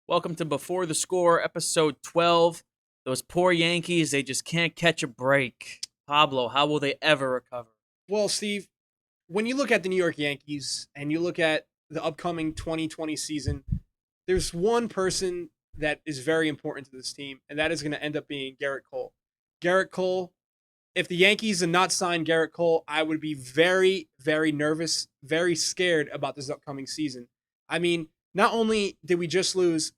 Welcome to Before the Score, episode 12. Those poor Yankees, they just can't catch a break. Pablo, how will they ever recover? Well, Steve, when you look at the New York Yankees and you look at the upcoming 2020 season, there's one person that is very important to this team, and that is going to end up being Garrett Cole. Garrett Cole, if the Yankees had not signed Garrett Cole, I would be very, very nervous, very scared about this upcoming season. I mean, not only did we just lose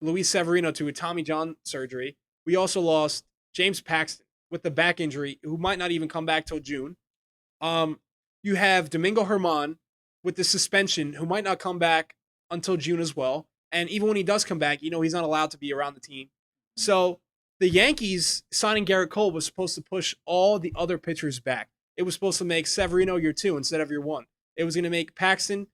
Luis Severino to a Tommy John surgery, we also lost James Paxton with the back injury, who might not even come back till June. Um, you have Domingo Herman with the suspension, who might not come back until June as well. And even when he does come back, he's not allowed to be around the team. So the Yankees signing Garrett Cole was supposed to push all the other pitchers back. It was supposed to make Severino your two instead of your one. It was going to make Paxton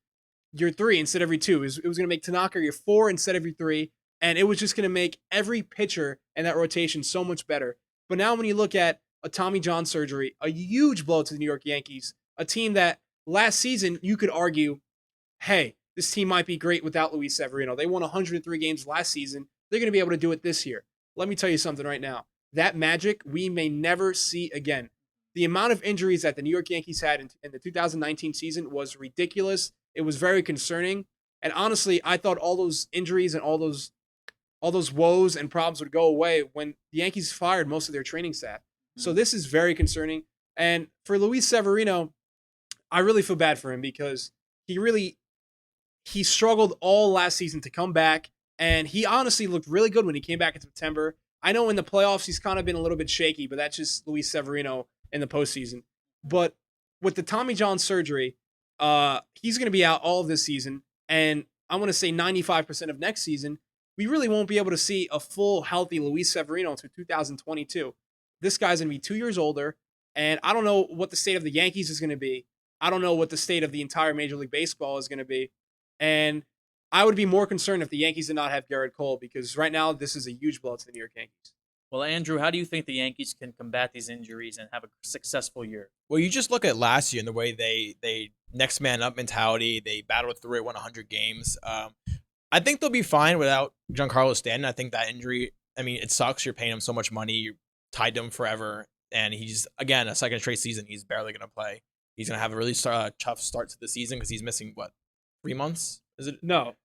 your three instead of your two. It was going to make Tanaka your four instead of your three. And it was just going to make every pitcher in that rotation so much better. But now when you look at a Tommy John surgery, a huge blow to the New York Yankees, a team that last season you could argue, hey, this team might be great without Luis Severino. They won 103 games last season. They're going to be able to do it this year. Let me tell you something right now. That magic we may never see again. The amount of injuries that the New York Yankees had in the 2019 season was ridiculous. It was very concerning. And honestly, I thought all those injuries and all those woes and problems would go away when the Yankees fired most of their training staff. So this is very concerning. And for Luis Severino, I really feel bad for him because he struggled all last season to come back, and he honestly looked really good when he came back in September. I know in the playoffs he's kind of been a little bit shaky, but that's just Luis Severino in the postseason. But with the Tommy John surgery, he's going to be out all of this season, and I want to say 95% of next season. We really won't be able to see a full healthy Luis Severino until 2022. This guy's going to be 2 years older, and I don't know what the state of the Yankees is going to be. I don't know what the state of the entire Major League Baseball is going to be. And I would be more concerned if the Yankees did not have Garrett Cole because right now this is a huge blow to the New York Yankees. Well, Andrew, how do you think the Yankees can combat these injuries and have a successful year? Well, you just look at last year and the way they next man up mentality. They battled through it, won 100 games. I think they'll be fine without Giancarlo Stanton. I think that injury, I mean, it sucks. You're paying him so much money. You're tied to him forever. And he's, again, a second straight season. He's barely going to play. He's going to have a really tough start to the season because he's missing, what, 3 months? Is it? No.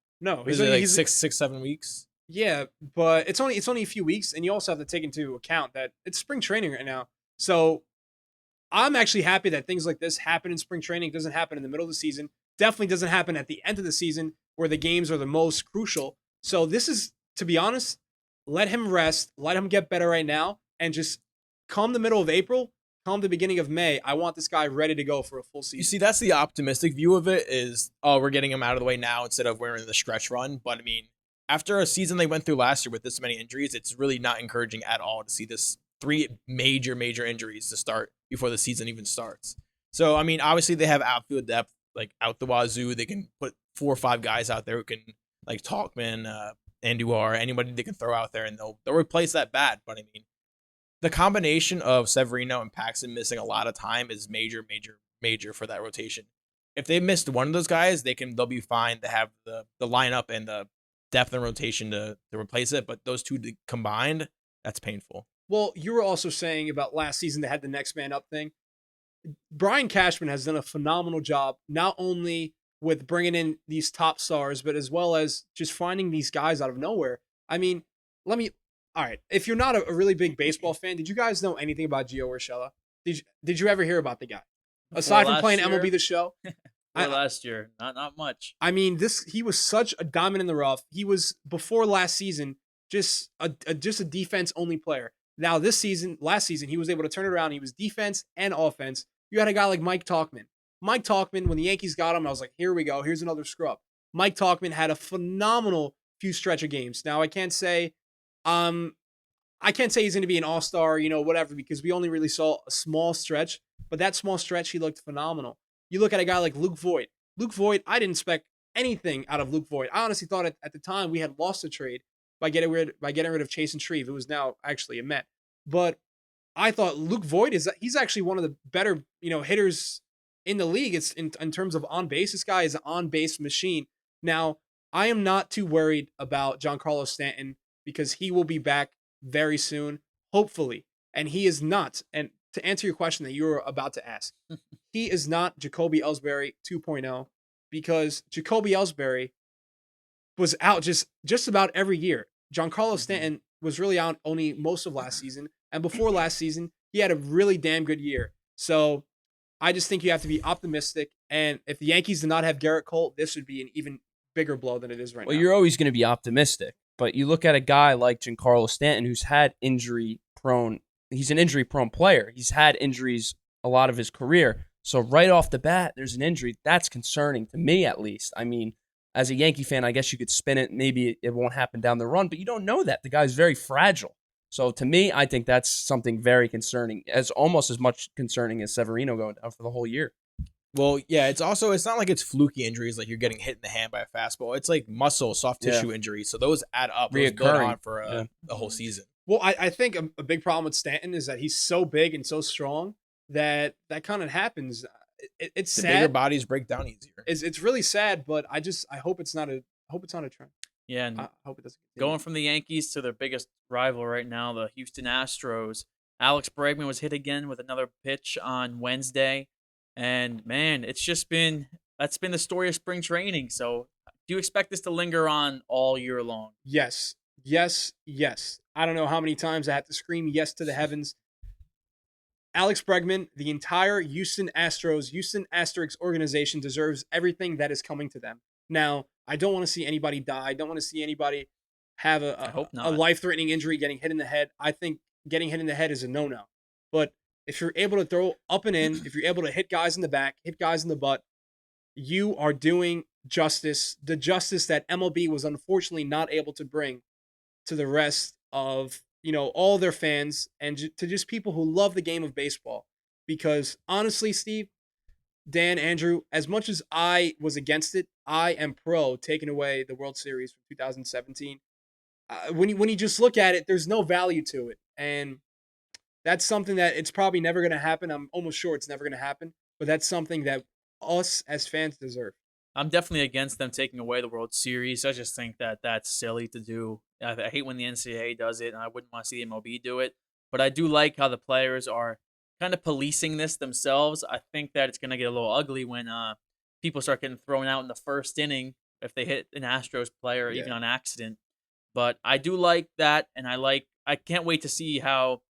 Is it like 6, 7 weeks? Yeah, but it's only a few weeks, and you also have to take into account that it's spring training right now. So I'm actually happy that things like this happen in spring training. It doesn't happen in the middle of the season. Definitely doesn't happen at the end of the season where the games are the most crucial. So this is, to be honest, let him rest, let him get better right now, and just come the middle of April, come the beginning of May. I want this guy ready to go for a full season. You see, that's the optimistic view of it is, oh, we're getting him out of the way now instead of we're in the stretch run. But, I mean, after a season they went through last year with this many injuries, it's really not encouraging at all to see this 3 major injuries to start before the season even starts. So, I mean, obviously they have outfield depth, like out the wazoo. They can put 4 or 5 guys out there who can, like Talkman, Andujar, anybody they can throw out there, and they'll replace that bat. But, I mean, the combination of Severino and Paxton missing a lot of time is major for that rotation. If they missed one of those guys, they'll be fine to have the lineup and the depth and rotation to replace it. But those two combined, that's painful. Well, you were also saying about last season they had the next man up thing. Brian Cashman has done a phenomenal job, not only with bringing in these top stars, but as well as just finding these guys out of nowhere. I mean, all right, if you're not a really big baseball fan, did you guys know anything about Gio Urshela? Did you ever hear about the guy? Aside from playing MLB The Show? Last year, not much. I mean, he was such a diamond in the rough. He was, before last season, just a defense only player. Now last season, he was able to turn it around. He was defense and offense. You had a guy like Mike Talkman. Mike Talkman, when the Yankees got him, I was like, here we go. Here's another scrub. Mike Talkman had a phenomenal few stretch of games. Now I can't say he's going to be an all-star, whatever, because we only really saw a small stretch. But that small stretch, he looked phenomenal. You look at a guy like Luke Voigt. Luke Voigt, I didn't expect anything out of Luke Voigt. I honestly thought at the time we had lost the trade by getting rid of Chase and Shreve, who was now actually a Met. But I thought Luke Voigt he's actually one of the better, hitters in the league. It's in terms of on base. This guy is an on base machine. Now, I am not too worried about Giancarlo Stanton because he will be back very soon, hopefully. And he is not. And to answer your question that you were about to ask, he is not Jacoby Ellsbury 2.0 because Jacoby Ellsbury was out just about every year. Giancarlo Stanton was really out only most of last season. And before last season, he had a really damn good year. So I just think you have to be optimistic. And if the Yankees did not have Garrett Cole, this would be an even bigger blow than it is right Well, now. you're always going to be optimistic, but you look at a guy like Giancarlo Stanton who's had injury prone. He's an injury prone player. He's had injuries a lot of his career. So right off the bat, there's an injury. That's concerning to me, at least. I mean, as a Yankee fan, I guess you could spin it. Maybe it won't happen down the run, but you don't know that. The guy's very fragile. So to me, I think that's something very concerning, as almost as much concerning as Severino going down for the whole year. Well, yeah, it's not like it's fluky injuries like you're getting hit in the hand by a fastball. It's like muscle, soft tissue injuries. So those add up. Those build on for the whole season. Well, I think a big problem with Stanton is that he's so big and so strong that kind of happens. It's The sad. bigger bodies break down easier. It's really sad, but I hope it's not a trend. Yeah, and I hope it doesn't continue. going from the Yankees to their biggest rival right now, the Houston Astros, Alex Bregman was hit again with another pitch on Wednesday. And man, that's been the story of spring training. So do you expect this to linger on all year long? Yes. I don't know how many times I have to scream yes to the heavens. Alex Bregman, the entire Houston Asterix organization deserves everything that is coming to them. Now, I don't want to see anybody die. I don't want to see anybody have I hope a not. life-threatening injury, getting hit in the head. I think getting hit in the head is a no-no. But if you're able to throw up and in, if you're able to hit guys in the back, hit guys in the butt, you are doing justice, the justice that MLB was unfortunately not able to bring to the rest of, all their fans and to just people who love the game of baseball. Because honestly, Steve, Dan, Andrew, as much as I was against it, I am pro taking away the World Series from 2017. When you just look at it, there's no value to it. And that's something that it's probably never going to happen. I'm almost sure it's never going to happen. But that's something that us as fans deserve. I'm definitely against them taking away the World Series. I just think that that's silly to do. I hate when the NCAA does it, and I wouldn't want to see the MLB do it. But I do like how the players are kind of policing this themselves. I think that it's going to get a little ugly when people start getting thrown out in the first inning if they hit an Astros player, even on accident. But I do like that, and I can't wait to see how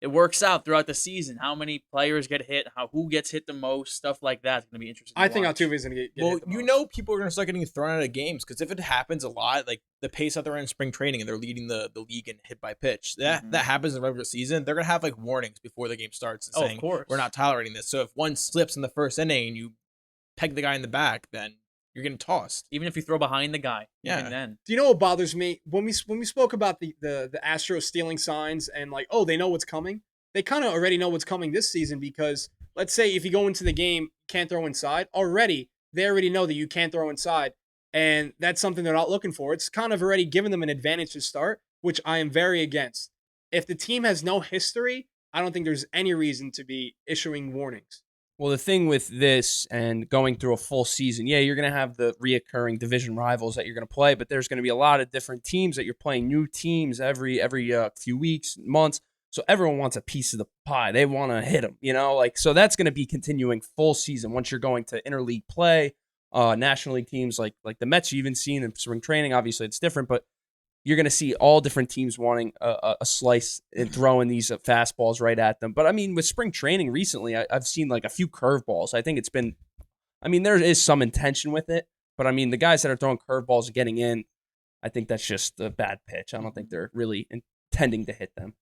it works out throughout the season. How many players get hit, who gets hit the most, stuff like that. It's going to be interesting. I think Altuve is going to get Well, hit the most. people are going to start getting thrown out of games because if it happens a lot, like the pace that they're in spring training and they're leading the league in hit by pitch, that happens in regular season. They're going to have like warnings before the game starts and saying, of course, we're not tolerating this. So if one slips in the first inning and you peg the guy in the back, then you're getting tossed. Even if you throw behind the guy, Yeah. even then. Do you know what bothers me? When we spoke about the Astros stealing signs and like, oh, they know what's coming. They kind of already know what's coming this season because let's say if you go into the game, can't throw inside, they already know that you can't throw inside. And that's something they're not looking for. It's kind of already given them an advantage to start, which I am very against. If the team has no history, I don't think there's any reason to be issuing warnings. Well, the thing with this and going through a full season, you're going to have the reoccurring division rivals that you're going to play, but there's going to be a lot of different teams that you're playing, new teams every few weeks, months. So everyone wants a piece of the pie. They want to hit them, so that's going to be continuing full season. Once you're going to interleague play, National League teams like the Mets, you even seen in spring training. Obviously, it's different, but you're going to see all different teams wanting a slice and throwing these fastballs right at them. But I mean, with spring training recently, I've seen like a few curveballs. I think it's been, there is some intention with it, but I mean, the guys that are throwing curveballs and getting in, I think that's just a bad pitch. I don't think they're really intending to hit them.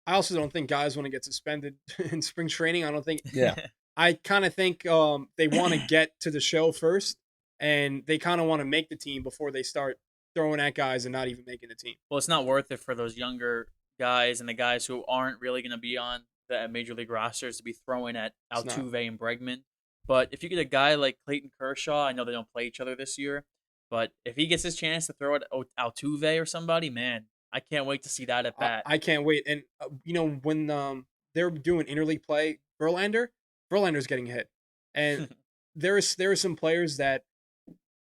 I also don't think guys want to get suspended in spring training. I don't think. Yeah. I kind of think they want to get to the show first, and they kind of want to make the team before they start throwing at guys and not even making the team. Well, it's not worth it for those younger guys and the guys who aren't really going to be on the major league rosters to be throwing at Altuve and Bregman. But if you get a guy like Clayton Kershaw, I know they don't play each other this year, but if he gets his chance to throw at Altuve or somebody, man, I can't wait to see that at bat. I can't wait. And, when they're doing interleague play, Verlander's getting hit. And there are some players that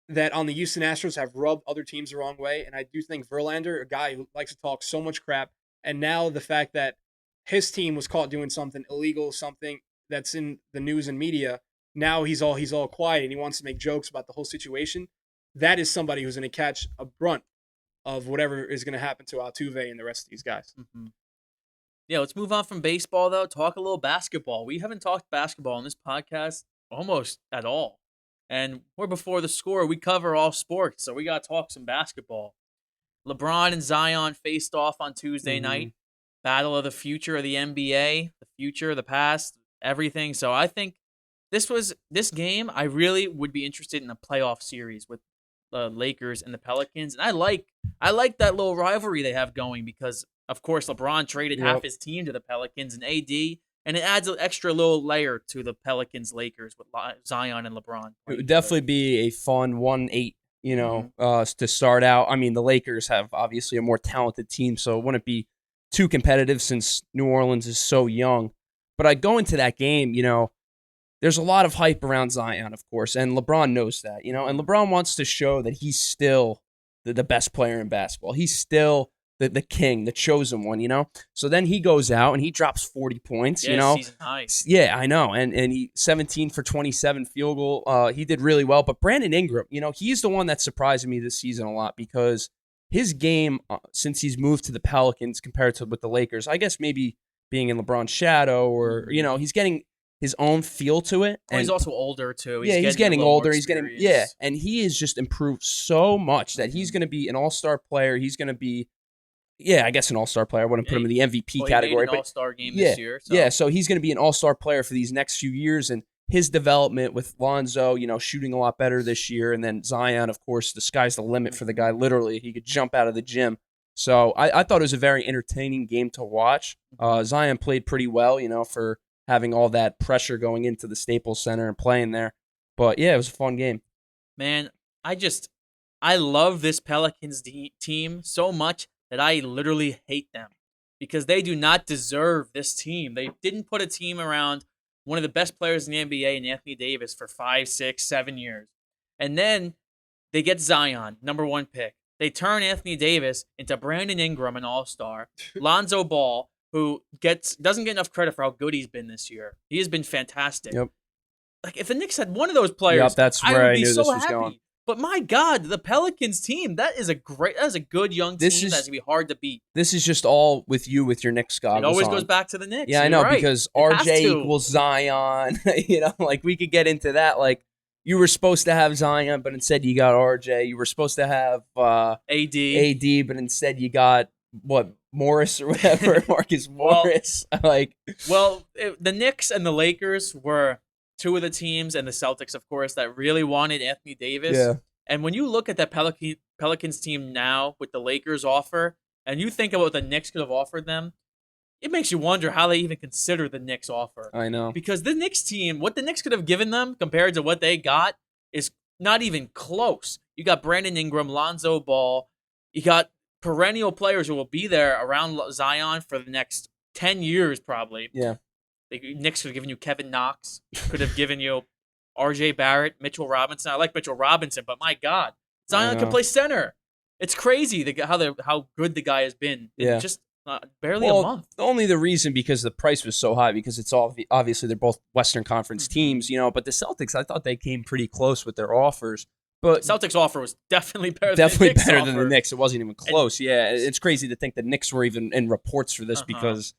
that on the Houston Astros have rubbed other teams the wrong way. And I do think Verlander, a guy who likes to talk so much crap, and now the fact that his team was caught doing something illegal, something that's in the news and media, now he's all quiet and he wants to make jokes about the whole situation. That is somebody who's going to catch a brunt of whatever is going to happen to Altuve and the rest of these guys. Mm-hmm. Yeah, let's move on from baseball, though. Talk a little basketball. We haven't talked basketball on this podcast almost at all. And we're before the score. We cover all sports, so we got to talk some basketball. LeBron and Zion faced off on Tuesday night. Battle of the future of the NBA, the future, the past, everything. So I think this game, I really would be interested in a playoff series with the Lakers and the Pelicans. And I like that little rivalry they have going because, of course, LeBron traded half his team to the Pelicans and AD, and it adds an extra little layer to the Pelicans-Lakers with Zion and LeBron. It would definitely be a fun 1-8, to start out. I mean, the Lakers have obviously a more talented team, so it wouldn't be too competitive since New Orleans is so young. But I go into that game, there's a lot of hype around Zion, of course, and LeBron knows that, and LeBron wants to show that he's still the best player in basketball. He's still the king, the chosen one, So then he goes out and he drops 40 points, season high. Yeah, I know. And he 17 for 27 field goal. He did really well. But Brandon Ingram, he's the one that surprised me this season a lot because his game, since he's moved to the Pelicans compared to with the Lakers, I guess maybe being in LeBron's shadow or, he's getting his own feel to it. And he's also older, too. He's getting older. And he has just improved so much that he's going to be an all-star player. He's going to be, I guess an all-star player. I wouldn't put him in the MVP category. He made an all-star game this year. So. Yeah, so he's going to be an all-star player for these next few years. And his development with Lonzo, shooting a lot better this year. And then Zion, of course, the sky's the limit for the guy. Literally, he could jump out of the gym. So I thought it was a very entertaining game to watch. Zion played pretty well, for having all that pressure going into the Staples Center and playing there. But, yeah, it was a fun game. Man, I love this Pelicans team so much that I literally hate them because they do not deserve this team. They didn't put a team around one of the best players in the NBA, and Anthony Davis, for 5, 6, 7 years. And then they get Zion, number 1 pick. They turn Anthony Davis into Brandon Ingram, an all-star. Lonzo Ball, who doesn't get enough credit for how good he's been this year. He has been fantastic. Yep. Like, if the Knicks had one of those players, that's where I knew this was going. But my God, the Pelicans team, that is a good young team that's going to be hard to beat. This is just all with your Knicks goggles It always on. goes back to the Knicks. Yeah, I know, right. because RJ equals Zion. Like we could get into that. Like you were supposed to have Zion, but instead you got RJ. You were supposed to have AD, but instead you got Morris or whatever, Marcus Morris. The Knicks and the Lakers were two of the teams, and the Celtics, of course, that really wanted Anthony Davis. Yeah. And when you look at that Pelicans team now with the Lakers offer, and you think about what the Knicks could have offered them, it makes you wonder how they even consider the Knicks offer. I know. Because the Knicks team, what the Knicks could have given them compared to what they got is not even close. You got Brandon Ingram, Lonzo Ball. You got perennial players who will be there around Zion for the next 10 years probably. Yeah. The Knicks could have given you Kevin Knox, could have given you R.J. Barrett, Mitchell Robinson. I like Mitchell Robinson, but my God, Zion can play center. It's crazy how good the guy has been in just barely a month. Only the reason because the price was so high because it's all obviously they're both Western Conference teams, but the Celtics, I thought they came pretty close with their offers. But Celtics offer was definitely better than the Knicks. It wasn't even close. It's crazy to think the Knicks were even in reports for this because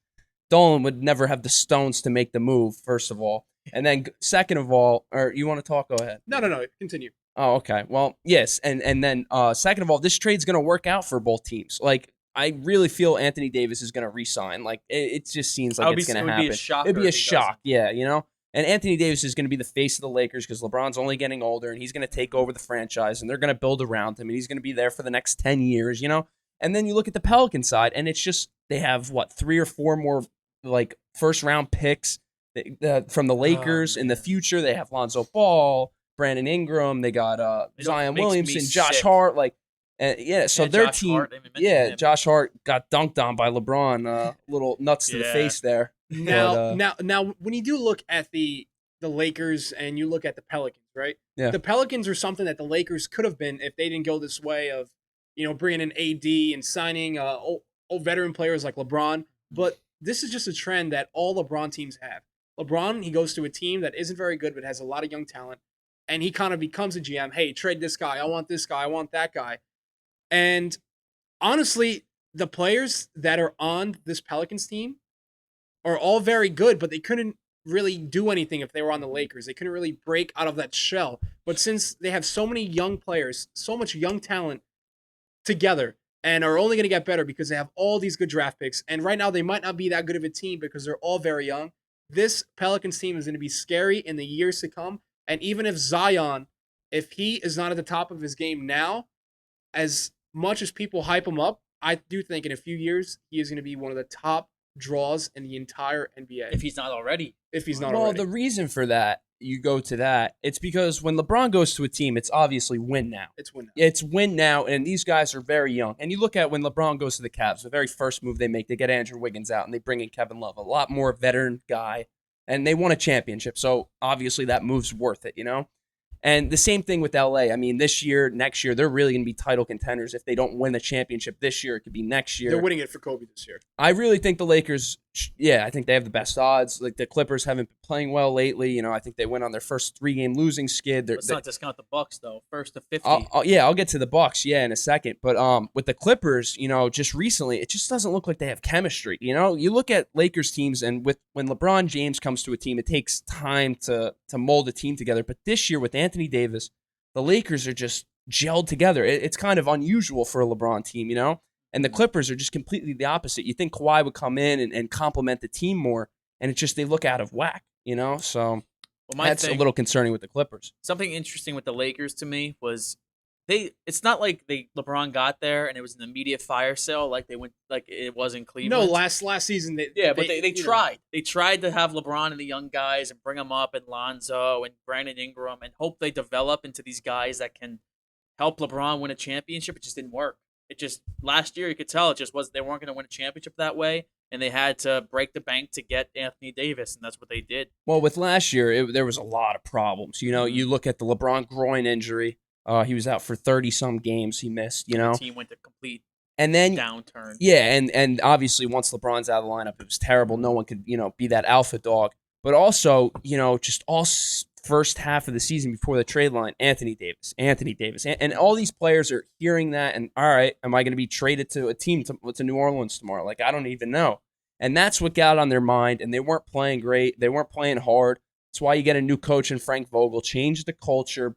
Dolan would never have the stones to make the move, first of all. And then second of all, or you want to talk? Go ahead. No. Continue. Oh, okay. Well, yes. And then second of all, this trade's going to work out for both teams. Like, I really feel Anthony Davis is going to re-sign. Like, it just seems like it's going to happen. It'd be a shock. Yeah, And Anthony Davis is going to be the face of the Lakers because LeBron's only getting older, and he's going to take over the franchise, and they're going to build around him, and he's going to be there for the next 10 years, And then you look at the Pelican side, and it's just they have, 3 or 4 more, first-round picks from the Lakers in the future. They have Lonzo Ball, Brandon Ingram. They got Zion Williamson, Josh Hart. So their Josh team, Hart, Josh Hart got dunked on by LeBron. Little nuts to the face there. Now, when you do look at the Lakers and you look at the Pelicans, right? Yeah. The Pelicans are something that the Lakers could have been if they didn't go this way of, bringing in AD and signing old veteran players like LeBron. But this is just a trend that all LeBron teams have. LeBron, he goes to a team that isn't very good but has a lot of young talent, and he kind of becomes a GM. Hey, trade this guy. I want this guy. I want that guy. And honestly, the players that are on this Pelicans team are all very good, but they couldn't really do anything if they were on the Lakers. They couldn't really break out of that shell. But since they have so many young players, so much young talent together, and are only going to get better because they have all these good draft picks, and right now they might not be that good of a team because they're all very young, this Pelicans team is going to be scary in the years to come. And even if Zion, if he is not at the top of his game now, as much as people hype him up, I do think in a few years he is going to be one of the top draws in the entire NBA. If he's not already. Already. The reason for that, you go to that, it's because when LeBron goes to a team, it's obviously win now. It's win now, and these guys are very young. And you look at when LeBron goes to the Cavs, the very first move they make, they get Andrew Wiggins out, and they bring in Kevin Love, a lot more veteran guy, and they won a championship. So obviously that move's worth it, And the same thing with LA. I mean, this year, next year, they're really going to be title contenders. If they don't win the championship this year, it could be next year. They're winning it for Kobe this year. I really think the Lakers, I think they have the best odds. Like, the Clippers haven't been playing well lately. I think they went on their first 3-game losing skid. Let's not discount the Bucks, though. First to 50. I'll get to the Bucks, in a second. But with the Clippers, just recently, it just doesn't look like they have chemistry. You look at Lakers teams, and when LeBron James comes to a team, it takes time to mold a team together. But this year with Anthony Davis, the Lakers are just gelled together. It's kind of unusual for a LeBron team, And the Clippers are just completely the opposite. You think Kawhi would come in and complement the team more, and it's just they look out of whack, So that's a little concerning with the Clippers. Something interesting with the Lakers to me was it's not like LeBron got there and it was an immediate fire sale like it was in Cleveland. No, last season they tried. They tried to have LeBron and the young guys and bring them up, and Lonzo and Brandon Ingram, and hope they develop into these guys that can help LeBron win a championship. It just didn't work. It just last year you could tell it just was they weren't going to win a championship that way, and they had to break the bank to get Anthony Davis, and that's what they did. Well, with last year, there was a lot of problems. You look at the LeBron groin injury. He was out for 30-some games. He missed, The team went to complete downturn. Yeah, and obviously once LeBron's out of the lineup, it was terrible. No one could, be that alpha dog. But also, just all first half of the season before the trade line, Anthony Davis. And all these players are hearing that, and all right, am I going to be traded to a team to New Orleans tomorrow? Like, I don't even know. And that's what got on their mind, and they weren't playing great. They weren't playing hard. That's why you get a new coach in Frank Vogel, change the culture,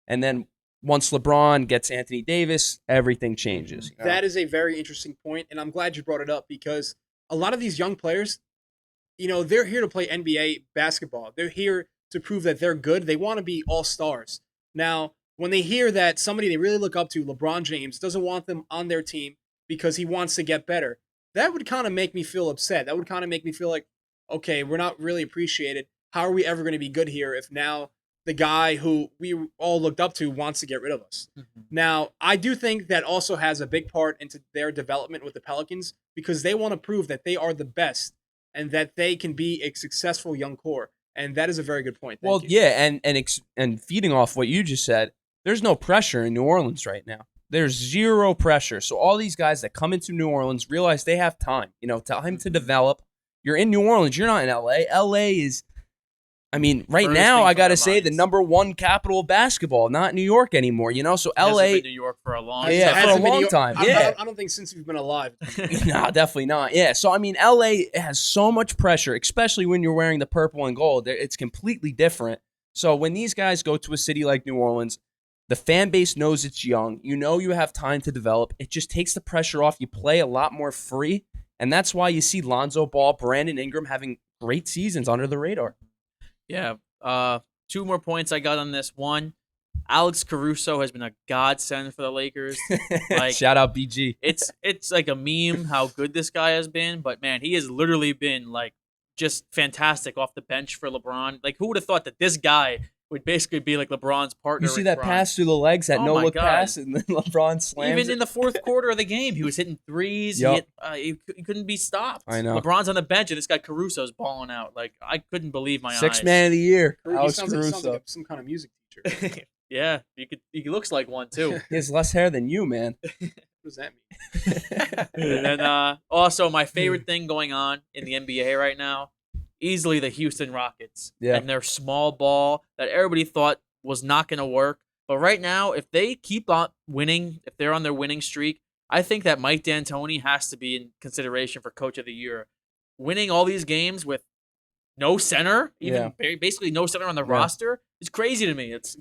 and then once LeBron gets Anthony Davis, everything changes. That is a very interesting point, and I'm glad you brought it up because a lot of these young players, they're here to play NBA basketball. They're here to prove that they're good. They want to be all-stars. Now, when they hear that somebody they really look up to, LeBron James, doesn't want them on their team because he wants to get better, that would kind of make me feel upset. That would kind of make me feel like, okay, we're not really appreciated. How are we ever going to be good here if now the guy who we all looked up to wants to get rid of us? Mm-hmm. Now, I do think that also has a big part into their development with the Pelicans because they want to prove that they are the best and that they can be a successful young core. And that is a very good point. Thank you. Yeah, and feeding off what you just said, there's no pressure in New Orleans right now. There's zero pressure. So all these guys that come into New Orleans realize they have time, time to develop. You're in New Orleans. You're not in L.A. L.A. is, right now, I got to say, the number one capital of basketball, not New York anymore, So L.A. Been New York for a long time. Yeah, for a long time. Yeah. I don't think since we've been alive. No, definitely not. Yeah, so, L.A. has so much pressure, especially when you're wearing the purple and gold. It's completely different. So when these guys go to a city like New Orleans, the fan base knows it's young. You have time to develop. It just takes the pressure off. You play a lot more free, and that's why you see Lonzo Ball, Brandon Ingram having great seasons under the radar. Yeah. 2 more points I got on this. One, Alex Caruso has been a godsend for the Lakers. Shout out BG. It's like a meme how good this guy has been, but man, he has literally been just fantastic off the bench for LeBron. Who would have thought that this guy would basically be like LeBron's partner? You see that pass through the legs, that no-look pass, and then LeBron slams Even it. In the fourth quarter of the game, he was hitting threes. Yep. He couldn't be stopped. I know. LeBron's on the bench, and this guy Caruso's balling out. I couldn't believe my eyes. Sixth man of the year, He Alex sounds Caruso. like some kind of music teacher. future. Yeah, he looks like one too. He has less hair than you, man. What does that mean? And then also my favorite thing going on in the NBA right now, easily the Houston Rockets. Yeah. And their small ball that everybody thought was not going to work. But right now, if they keep on winning, if they're on their winning streak, I think that Mike D'Antoni has to be in consideration for Coach of the Year. Winning all these games with no center, even basically no center on the roster, is crazy to me. It's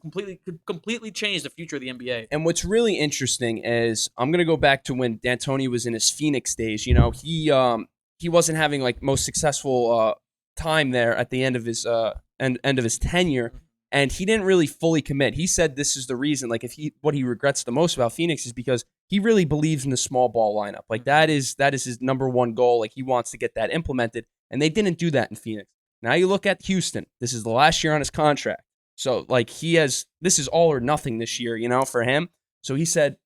completely changed the future of the NBA. And what's really interesting is I'm gonna go back to when D'Antoni was in his Phoenix days. You know, he wasn't having like most successful time there at the end of his end of his tenure, and he didn't really fully commit. He said this is the reason. Like, what he regrets the most about Phoenix is because he really believes in the small ball lineup. Like that is his number one goal. Like he wants to get that implemented, and they didn't do that in Phoenix. Now you look at Houston. This is the last year on his contract. So, like, this is all or nothing this year, you know, for him. So he said,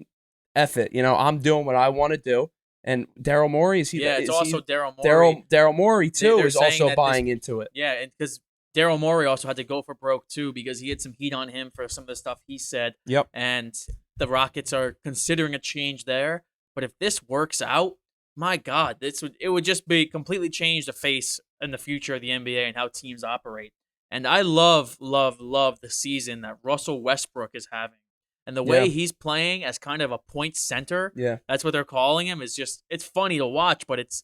F it, you know, I'm doing what I want to do. And Daryl Morey, it's also Daryl Morey. Daryl Morey, too, They're is also buying this, into it. Yeah, and because Daryl Morey also had to go for broke, too, because he had some heat on him for some of the stuff he said. Yep. And the Rockets are considering a change there. But if this works out, my God, it would just be completely change the face and the future of the NBA and how teams operate. And I love the season that Russell Westbrook is having. And the way he's playing as kind of a point center, that's what they're calling him, is just, it's funny to watch, but it's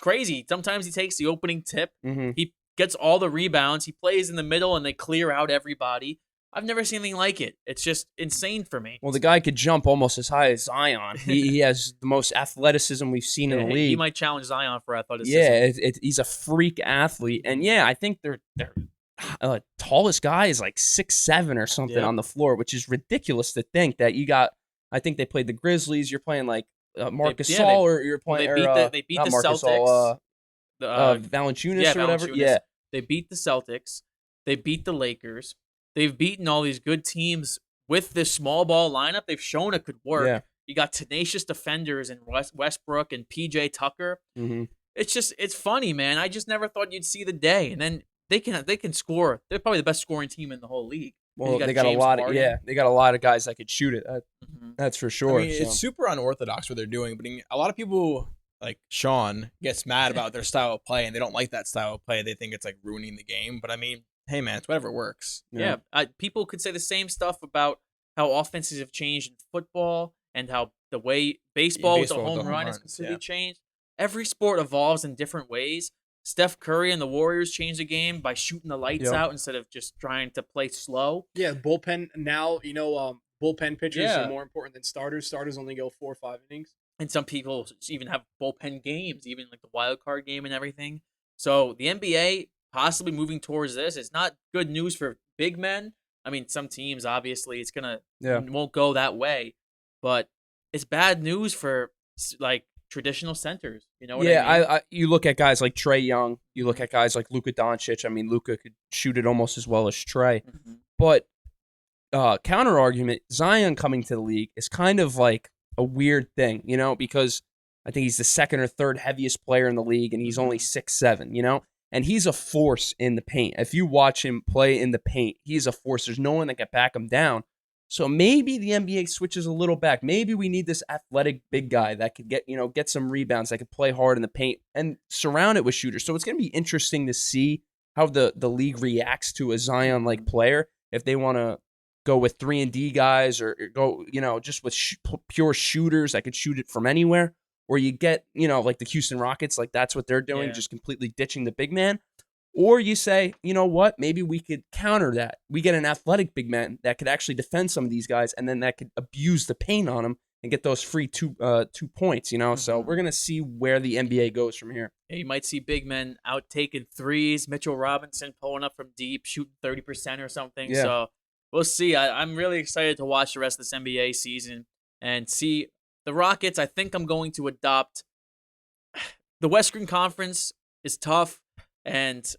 crazy. Sometimes he takes the opening tip, he gets all the rebounds, he plays in the middle, and they clear out everybody. I've never seen anything like it. It's just insane for me. Well, the guy could jump almost as high as Zion. He has the most athleticism we've seen in the league. He might challenge Zion for athleticism. Yeah, he's a freak athlete. And, yeah, I think they're tallest guy is like 6'7" or something on the floor, which is ridiculous to think that you got. I think they played the Grizzlies. You're playing like Marc Gasol, or you're playing. They beat the Celtics. Valanciunas or whatever. Valanciunas. Yeah, they beat the Celtics. They beat the Lakers. They've beaten all these good teams with this small ball lineup. They've shown it could work. Yeah. You got tenacious defenders in Westbrook and PJ Tucker. It's funny, man. I just never thought you'd see the day, and then they can score. They're probably the best scoring team in the whole league. Well, they got a lot of guys that could shoot it. That's for sure. I mean, it's super unorthodox what they're doing, but a lot of people like Sean gets mad about their style of play, and they don't like that style of play. They think it's like ruining the game. But I mean, hey man, it's whatever works. Yeah, people could say the same stuff about how offenses have changed in football and how the way baseball with the home run has completely changed. Every sport evolves in different ways. Steph Curry and the Warriors changed the game by shooting the lights out instead of just trying to play slow. Yeah, bullpen now, bullpen pitchers are more important than starters. Starters only go 4 or 5 innings. And some people even have bullpen games, even like the wild card game and everything. So the NBA possibly moving towards this. It's not good news for big men. I mean, some teams, obviously, it won't go that way. But it's bad news for, like, traditional centers. You know what I mean? You look at guys like Trae Young. You look at guys like Luka Doncic. I mean, Luka could shoot it almost as well as Trae. But counter argument, Zion coming to the league is kind of like a weird thing, because I think he's the second or third heaviest player in the league, and he's only 6'7", And he's a force in the paint. If you watch him play in the paint, he's a force. There's no one that can back him down. So maybe the NBA switches a little back. Maybe we need this athletic big guy that could get some rebounds, that could play hard in the paint and surround it with shooters. So it's going to be interesting to see how the league reacts to a Zion-like player. If they want to go with 3-and-D guys or go, just with pure shooters that could shoot it from anywhere. Or you get, like the Houston Rockets, like that's what they're doing, just completely ditching the big man. Or you say, you know what, maybe we could counter that. We get an athletic big man that could actually defend some of these guys, and then that could abuse the paint on them and get those free 2 points, So we're going to see where the NBA goes from here. Yeah, you might see big men out taking threes, Mitchell Robinson pulling up from deep, shooting 30% or something. Yeah. So we'll see. I'm really excited to watch the rest of this NBA season and see the Rockets. I think I'm going to adopt the Western Conference is tough, and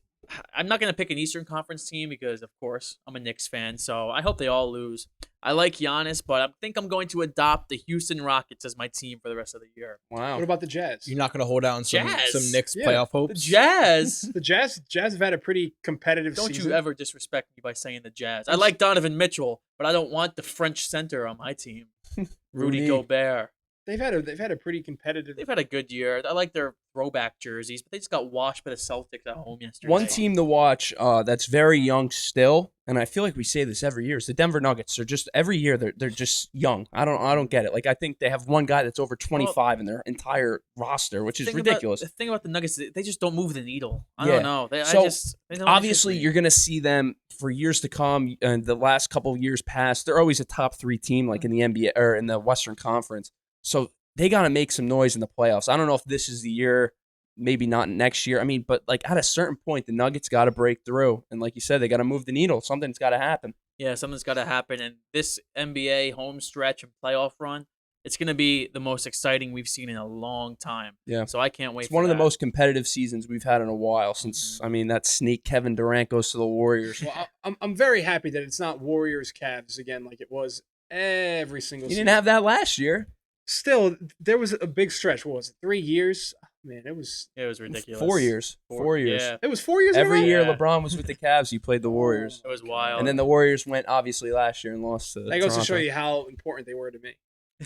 I'm not going to pick an Eastern Conference team because, of course, I'm a Knicks fan, so I hope they all lose. I like Giannis, but I think I'm going to adopt the Houston Rockets as my team for the rest of the year. Wow. What about the Jazz? You're not going to hold out on some Jazz? Knicks Yeah, playoff The hopes? Jazz. The Jazz have had a pretty competitive Don't season. you ever disrespect me by saying the Jazz. I like Donovan Mitchell, but I don't want the French center on my team. Rudy Rudy. Gobert. They've had a pretty competitive. They've had a good year. I like their throwback jerseys, but they just got washed by the Celtics at home yesterday. One team to watch that's very young still, and I feel like we say this every year, is the Denver Nuggets. They're just every year they're just young. I don't get it. Like I think they have one guy that's over 25 in their entire roster, which is ridiculous. The thing about the Nuggets, they just don't move the needle. I Yeah. don't know. They So, don't Obviously, interest me. you're going to see them for years to come. And the last couple of years past, they're always a top 3 team, like in the NBA or in the Western Conference. So they got to make some noise in the playoffs. I don't know if this is the year, maybe not next year. I mean, but like at a certain point, the Nuggets got to break through. And like you said, they got to move the needle. Something's got to happen. Yeah, something's got to happen. And this NBA home stretch and playoff run, it's going to be the most exciting we've seen in a long time. Yeah. So I can't wait It's for one of the that. most competitive seasons we've had in a while since, I mean, that sneak Kevin Durant goes to the Warriors. Well, I'm very happy that it's not Warriors Cavs again like it was every single You season. didn't have that last year. Still, there was a big stretch. What was it? 3 years? Man, it was It was ridiculous. 4 years. 4 years. Yeah, it was 4 years. in a Every row? year Yeah. LeBron was with the Cavs, he played the Warriors. it was wild. And then the Warriors went, obviously, last year and lost to That goes to Toronto. show you how important they were to me.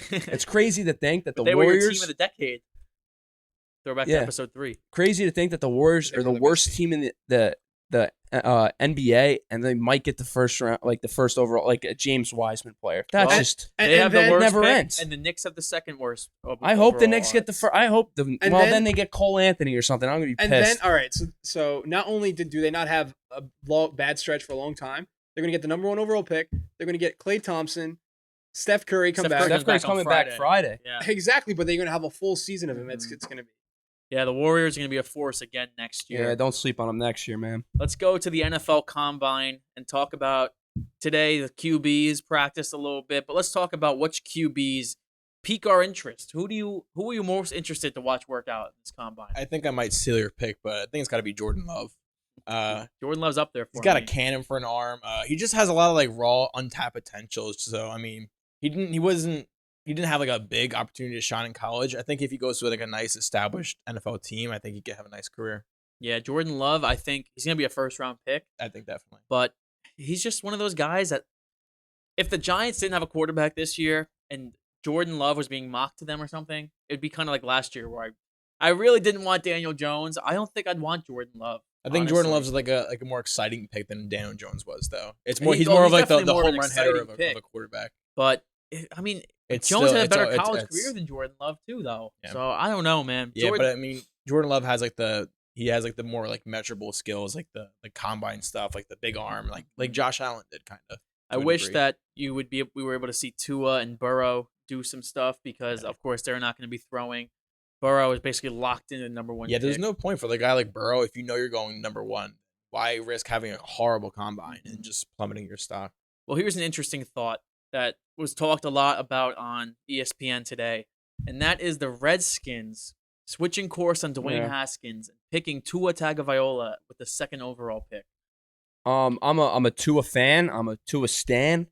It's crazy to think that the they were your Warriors... team of the decade. Throwback Yeah. to episode 3. Crazy to think that the Warriors They are were the the best worst team in the NBA, and they might get the first round, like the first overall, like a James Wiseman player. That's Well, just... And, They and have then, the worst never pick, ends. and the Knicks have the second worst. I hope the overall Knicks get the odds. first... I hope the... And well, then- then they get Cole Anthony or something. I'm going to be and pissed. then all right. So not only do they not have a bad stretch for a long time, they're going to get the number 1 overall pick. They're going to get Klay Thompson, Steph Curry come Steph back. Curry Steph Curry's back on coming back Friday. Yeah. Exactly, but they're going to have a full season of him. It's going to be. Yeah, the Warriors are going to be a force again next year. Yeah, don't sleep on them next year, man. Let's go to the NFL Combine and talk about today. The QBs practiced a little bit, but let's talk about which QBs pique our interest. Who are you most interested to watch work out in this Combine? I think I might steal your pick, but I think it's got to be Jordan Love. Jordan Love's up there for He's got me. a cannon for an arm. He just has a lot of like raw, untapped potential. So I mean, he didn't have like a big opportunity to shine in college. I think if he goes to like a nice established NFL team, I think he could have a nice career. Yeah, Jordan Love, I think he's going to be a first-round pick, I think definitely. but he's just one of those guys that if the Giants didn't have a quarterback this year and Jordan Love was being mocked to them or something, it'd be kind of like last year where I really didn't want Daniel Jones. I don't think I'd want Jordan Love. I think Jordan honestly. Love's like a more exciting pick than Daniel Jones was, though. It's He- more he's oh, more he's of like the definitely more of an home run hitter exciting of pick. a quarterback. But I mean, It's Jones still, had a better it's- college it's- career than Jordan Love too, though. Yeah. So I don't know, man. Yeah, Jordan, but I mean, Jordan Love has he has the more like measurable skills, like the combine stuff, like the big arm, like Josh Allen did kind of. I wish that we were able to see Tua and Burrow do some stuff because, of course, they're not going to be throwing. Burrow is basically locked in the number 1 Yeah, there's pick. no point for the guy like Burrow if you know you're going number 1. Why risk having a horrible combine and just plummeting your stock? Well, here's an interesting thought that was talked a lot about on ESPN today, and that is the Redskins switching course on Dwayne Yeah. Haskins and picking Tua Tagovailoa with the 2nd overall pick. I'm a Tua fan. I'm a Tua stan.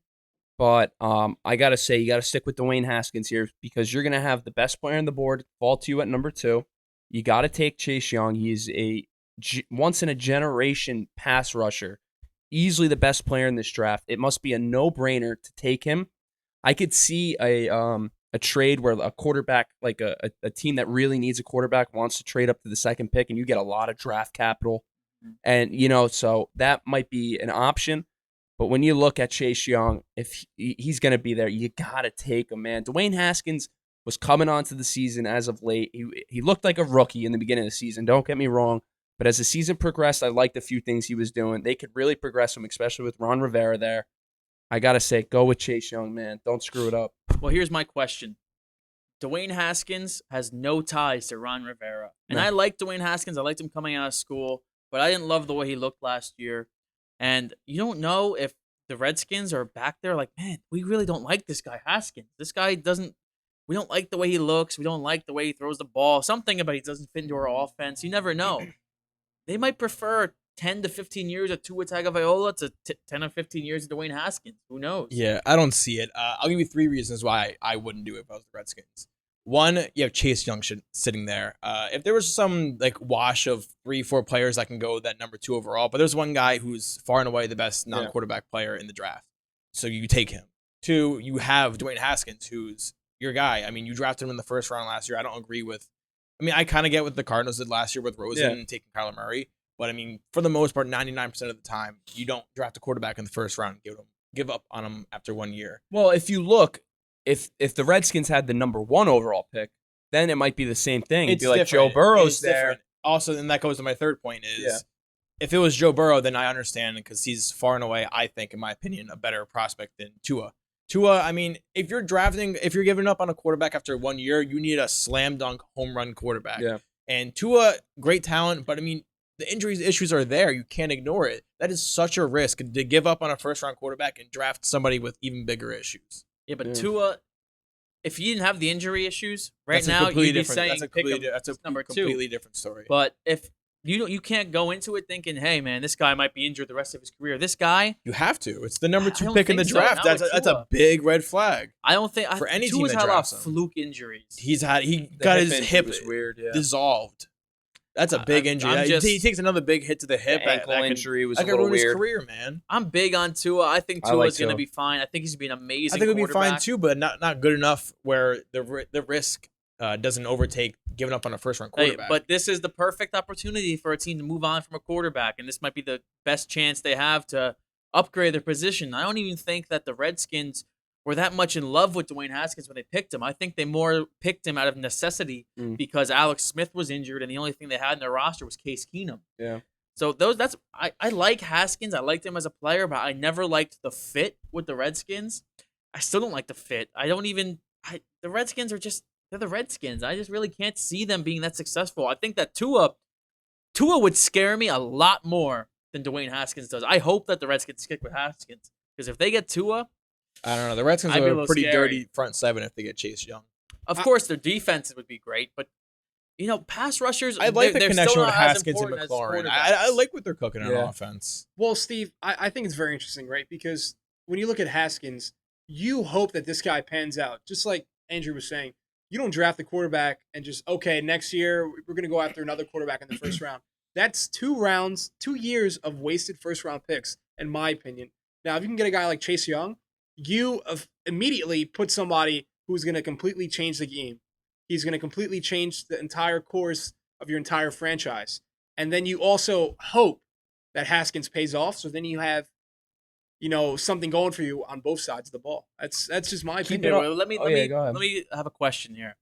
But I gotta say, you gotta stick with Dwayne Haskins here because you're gonna have the best player on the board fall to you at number 2. You gotta take Chase Young. He's a once in a generation pass rusher, easily the best player in this draft. It must be a no brainer to take him. I could see a trade where a quarterback, like a team that really needs a quarterback, wants to trade up to the 2nd pick, and you get a lot of draft capital, and so that might be an option. But when you look at Chase Young, if he's going to be there, you got to take him, man. Dwayne Haskins was coming onto the season as of late. He looked like a rookie in the beginning of the season. Don't get me wrong. But as the season progressed, I liked a few things he was doing. They could really progress him, especially with Ron Rivera there. I got to say, go with Chase Young, man. Don't screw it up. Well, here's my question. Dwayne Haskins has no ties to Ron Rivera. And No. I like Dwayne Haskins. I liked him coming out of school, but I didn't love the way he looked last year. And you don't know if the Redskins are back there like, man, we really don't like this guy Haskins. This guy we don't like the way he looks. We don't like the way he throws the ball. Something about he doesn't fit into our offense. You never know. They might prefer 10 to 15 years of Tua Tagovailoa to 10 or 15 years of Dwayne Haskins. Who knows? Yeah, I don't see it. I'll give you 3 reasons why I wouldn't do it if I was the Redskins. One, you have Chase Young sitting there. If there was some like wash of 3-4 players that can go that number 2 overall, but there's one guy who's far and away the best non-quarterback player in the draft. So you take him. 2, you have Dwayne Haskins, who's your guy. I mean, you drafted him in the first round last year. I don't agree with. I mean, I kind of get what the Cardinals did last year with Rosen and taking Kyler Murray. But I mean, for the most part, 99% of the time, you don't draft a quarterback in the first round and give up on him after 1 year. Well, if you look, if the Redskins had the number 1 overall pick, then it might be the same thing. It'd be like different. Joe Burrow's It's there. different. Also, and that goes to my third point is, if it was Joe Burrow, then I understand because he's far and away, I think, in my opinion, a better prospect than Tua. Tua, I mean, if you're giving up on a quarterback after 1 year, you need a slam dunk home run quarterback. Yeah. And Tua, great talent, but I mean, the injuries issues are there. You can't ignore it. That is such a risk to give up on a first round quarterback and draft somebody with even bigger issues. Yeah, but Tua, if you didn't have the injury issues now, you'd be saying that's a number 2. completely different story. But if you can't go into it thinking, hey man, this guy might be injured the rest of his career. This guy, you have to. It's the number 2 don't pick in the think so. draft. Not with That's a Tua. big red flag. I don't think For any team Tua's that had a lot drafts of him. fluke injuries. He The got his injury hip was weird. Yeah. dissolved. That's a big injury. He takes another big hit to the hip. The ankle injury was a that could little ruin his weird. career, man. I'm big on Tua. I think I Tua's like going to Tua. be fine. I think he's going to be an amazing I think it would be fine quarterback. too, but not good enough where the risk doesn't overtake giving up on a first round Hey, quarterback. but this is the perfect opportunity for a team to move on from a quarterback, and this might be the best chance they have to upgrade their position. I don't even think that the Redskins were that much in love with Dwayne Haskins when they picked him. I think they more picked him out of necessity because Alex Smith was injured, and the only thing they had in their roster was Case Keenum. Yeah. So I like Haskins. I liked him as a player, but I never liked the fit with the Redskins. I still don't like the fit. The Redskins they're the Redskins. I just really can't see them being that successful. I think that Tua would scare me a lot more than Dwayne Haskins does. I hope that the Redskins stick with Haskins because if they get Tua, I don't know. The Redskins I'd be a are a little pretty scary. dirty front seven if they get Chase Young. of course their defense would be great, but pass rushers. I like the they're connection still with not as Haskins and important as McLaurin. quarterbacks. I like what they're cooking on Yeah. offense. Well, Steve, I think it's very interesting, right? Because when you look at Haskins, you hope that this guy pans out. Just like Andrew was saying, you don't draft the quarterback and just, okay, next year we're going to go after another quarterback in the first round. That's 2 years of wasted first-round picks, in my opinion. Now, if you can get a guy like Chase Young, you immediately put somebody who's going to completely change the game. He's going to completely change the entire course of your entire franchise. And then you also hope that Haskins pays off, so then you have, something going for you on both sides of the ball. That's just my Keep opinion. it up. Let me go ahead. let me have a question here.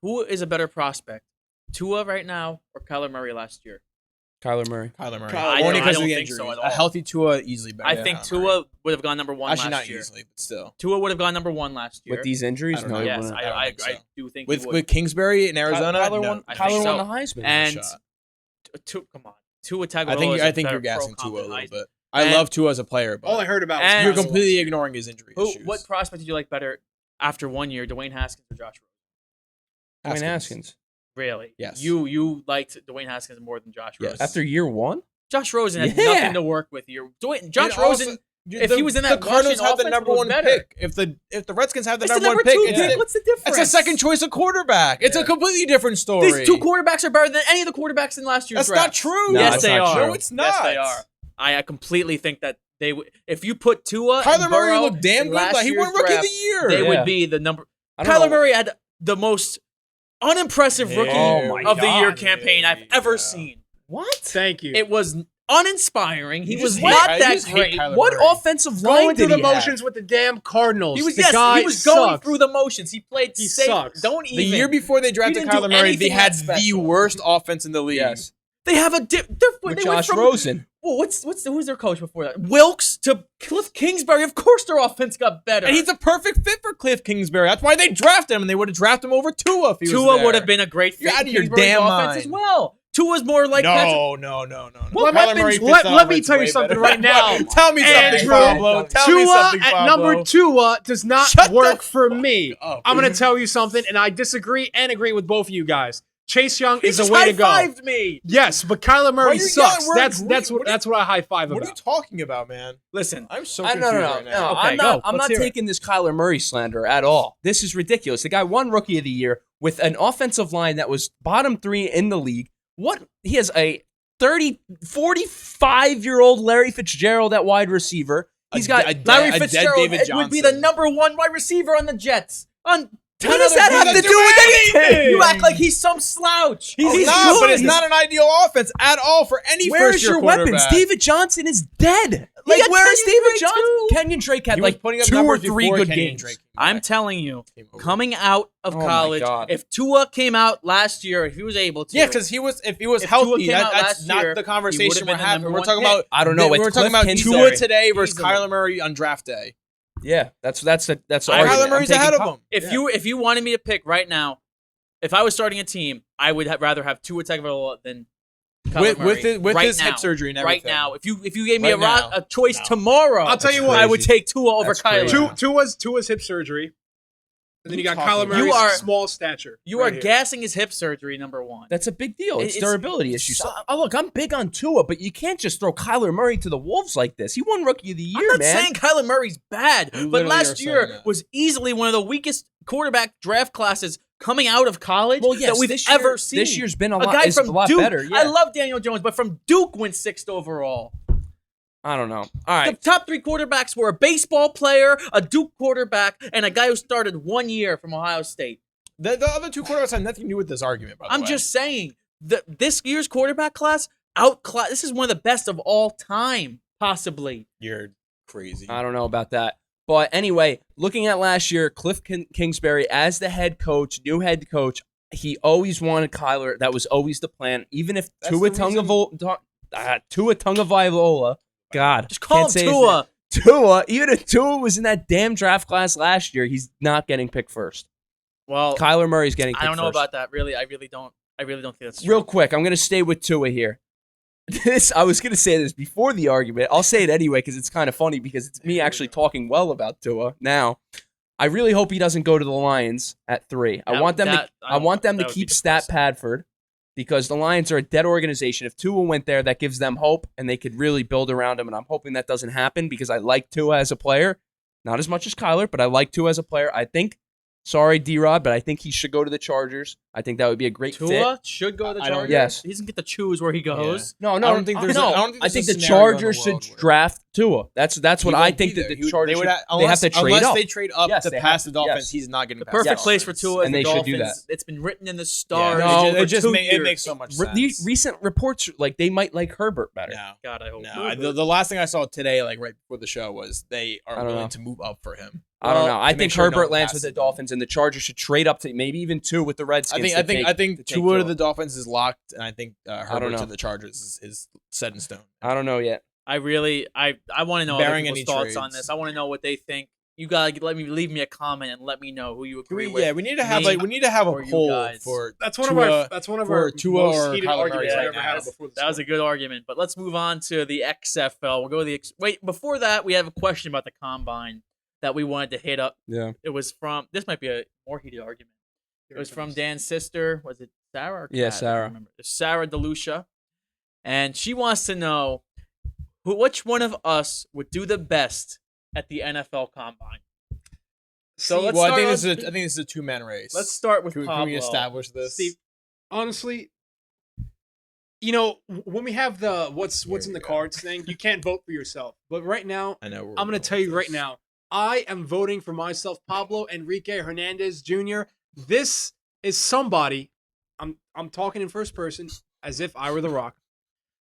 Who is a better prospect, Tua right now or Kyler Murray last year? Kyler Murray. I Only because don't of the think so injuries. at all. A healthy Tua easily better. I than think Kyler Tua Murray. would have gone number 1 Actually last not year. easily, but still. Tua would have gone number 1 last year. With these injuries, I don't no, know. he yes, wouldn't. I don't I think so. do think he would. With Kingsbury in Arizona, Kyler no. won, I think Kyler so. won the Heisman. And shot. Come on, Tua Tagovailoa. I think you're gassing Tua a little bit. I And- love Tua as a player, but All I heard about And- you're was completely ignoring his injury issues. What prospect did you like better after 1 year, Dwayne Haskins or Josh Rosen? Dwayne Haskins. Really? Yes. You liked Dwayne Haskins more than Josh Yes. Rosen. After year 1? Josh Rosen had Yeah. nothing to work with here. Josh Rosen. If he was in that the Cardinals Washington have the offense, number it was 1 better. pick. If the Redskins have the It's the number 1 number pick, 2 pick. What's the difference? it's a second choice of quarterback. It's a completely different story. These 2 quarterbacks are better than any of the quarterbacks in last year's That's draft. not true. No, Yes, that's they not are. true. No, it's not. Yes, they are. I completely think that they would. If you put Tua Kyler and Murray Burrow looked damn in good. last Like, he year's won Rookie of draft, the Year. They Yeah. would be the number. I don't Kyler know. Murray had the most unimpressive rookie Oh my of the year God. campaign I've ever seen. What? Thank you. It was uninspiring. He You was just not hate- that you just hate great. Kyler What Murray. offensive line Going through did the he have? motions with the damn Cardinals. He was The yes, guy he was going sucks. through the motions. He played He safe. sucks. Don't The even. year before they drafted didn't do Kyler Murray, they anything had that the special. worst offense in the league. Yes. They have a dip. With They Josh went from, Rosen. Well, who's their coach before that? Wilkes to Cliff Kingsbury. Of course, their offense got better. And he's a perfect fit for Cliff Kingsbury. That's why they drafted him, and they would have drafted him over Tua if he was Tua there. would have been a great fit. You're out of in your Kingsbury's damn offense mind. as well. Tua's more like Patrick. No. Well, Kyler Murray fits let the me offense tell you way something better. right now. Tell me something, Andrew, Pablo. Tell me Tua something, at Pablo. number 2 does not Shut work the for me. up. I'm going to tell you something, and I disagree and agree with both of you guys. Chase Young He is the just way to go. high-fived me. Yes, but Kyler Murray you sucks. yelling? That's what I high five What are you about. talking about, man? Listen, I'm so No, confused no, right no. now. Okay, I'm not. go. I'm Let's not hear it. taking this Kyler Murray slander at all. This is ridiculous. The guy won Rookie of the Year with an offensive line that was bottom 3 in the league. What he has a 45-year-old Larry Fitzgerald at wide receiver. He's got Larry a dead Fitzgerald David would be the Johnson. number 1 wide receiver on the Jets. What What does that have to do with anything? anything? You act like he's some slouch. He's not, but it's not an ideal offense at all for any Where's first-year your quarterback. weapons? David Johnson is dead. He Like, got where is Kenyon David Drake, Johnson? too. Kenyon Drake had He was like putting up 2 or numbers 3 before good Kenyon games. Drake came I'm back. telling you, Came over. coming out of Oh my college, God. if Tua came out last year, if he was able to. Yeah, because if he was If Tua healthy, came out that's last not year, the he conversation would've we're been the having. number We're one talking pick. about I don't know. We're It's talking Cliff about Tua Kingsbury. today versus Easily. Kyler Murray on draft day. Yeah, that's the argument. Kyler Murray's ahead of him. If you wanted me to pick right now, if I was starting a team, I would rather have Tua Tagovailoa than Kyler Murray. With right his now. hip surgery and everything. Right now, if you gave me Right now. a choice No. tomorrow, I'll tell you what. I would take Tua over That's Kyler. crazy. Tua's hip surgery, and then you got talking Kyler about? Murray's You are- small stature. You right are here. gassing his hip surgery, number 1. That's a big deal. It's It's- durability issues. So, look, I'm big on Tua, but you can't just throw Kyler Murray to the wolves like this. He won Rookie of the Year, I'm not man. saying Kyler Murray's bad, You but literally last are year saying that. was easily one of the weakest quarterback draft classes coming out of college Well, yes, that we've this year- ever seen. this year's been a a lot- guy is from a lot Duke. better, yeah. I love Daniel Jones, but from Duke went 6th overall. I don't know. All The right. top 3 quarterbacks were a baseball player, a Duke quarterback, and a guy who started 1 year from Ohio State. The other 2 quarterbacks have nothing to do with this argument, by the way. I'm just saying that this year's quarterback class this is one of the best of all time, possibly. You're crazy. I don't know about that. But anyway, looking at last year, Cliff Kingsbury as the head coach, new head coach, he always wanted Kyler. That was always the plan. Even if That's Tua the reason- Tagovailoa, God, Just call can't him say his Tua. name. Tua, even if Tua was in that damn draft class last year, he's not getting picked first. Well, Kyler Murray's getting picked I don't know first. about that. Really, I really don't think that's true. Real quick, I'm going to stay with Tua here. I was going to say this before the argument. I'll say it anyway because it's kind of funny because it's me actually talking well about Tua. Now, I really hope he doesn't go to the Lions at 3. I want them to would be keep Stat depressing. Padford because the Lions are a dead organization. If Tua went there, that gives them hope and they could really build around him. And I'm hoping that doesn't happen because I like Tua as a player. Not as much as Kyler, but I like Tua as a player. I think, sorry, D-Rod, but I think he should go to the Chargers. I think that would be a great fit. Tua should go to the I don't- Chargers. Yes. He doesn't get to choose where he goes. No, I don't think there's no. a- I don't think I there's think a the scenario in the Chargers should world where- draft Tua. That's what I won't think be that there. the Chargers they should, have to trade unless up. they trade up Yes, to they pass have- the Dolphins. yes. He's not getting The past perfect the place for Dolphins. Tua is And the they should Dolphins. do that. It's been written in the Yeah, stars. No, for it just 2 it years. makes so much These sense. recent reports, like they might like Herbert better. No, God, I hope. no. The last thing I saw today, like right before the show, was they I are don't willing know. to move up for him. I don't Well, know. I to think make sure no Herbert one lands with passes the Dolphins, and the Chargers should trade up to maybe even 2 with the Redskins. I think to Tua to take the Dolphins is locked, and I think Herbert know. to the Chargers is set in stone. I don't know yet. I really, I want to know other Bearing people's any thoughts on trades. this. I want to know what they think. You gotta leave me a comment and let me know who you agree with. Yeah, we need to have Me we need to have a or you poll guys. for That's one Tua, of our Tua most or heated Kyler arguments Murray we've right ever now. had before this. That was a good argument, but let's move on to the XFL. We'll go to the wait. Before that, we have a question about the combine that we wanted to hit up. Yeah. It was from. This might be a more heated argument. It was from Dan's sister. Was it Sarah? Or Yeah, Kat? I Sarah. don't remember. Sarah DeLucia, and she wants to know which one of us would do the best at the NFL combine. So let's Well, start. I think this is a 2-man race. Let's start with Can Pablo. we establish this? Steve, honestly, you know, when we have the what's Here in we the go. cards thing, you can't vote for yourself. But right now, I know. I'm going to tell you right now, I am voting for myself, Pablo Enrique Hernandez Jr. This is somebody. I'm talking in first person as if I were The Rock.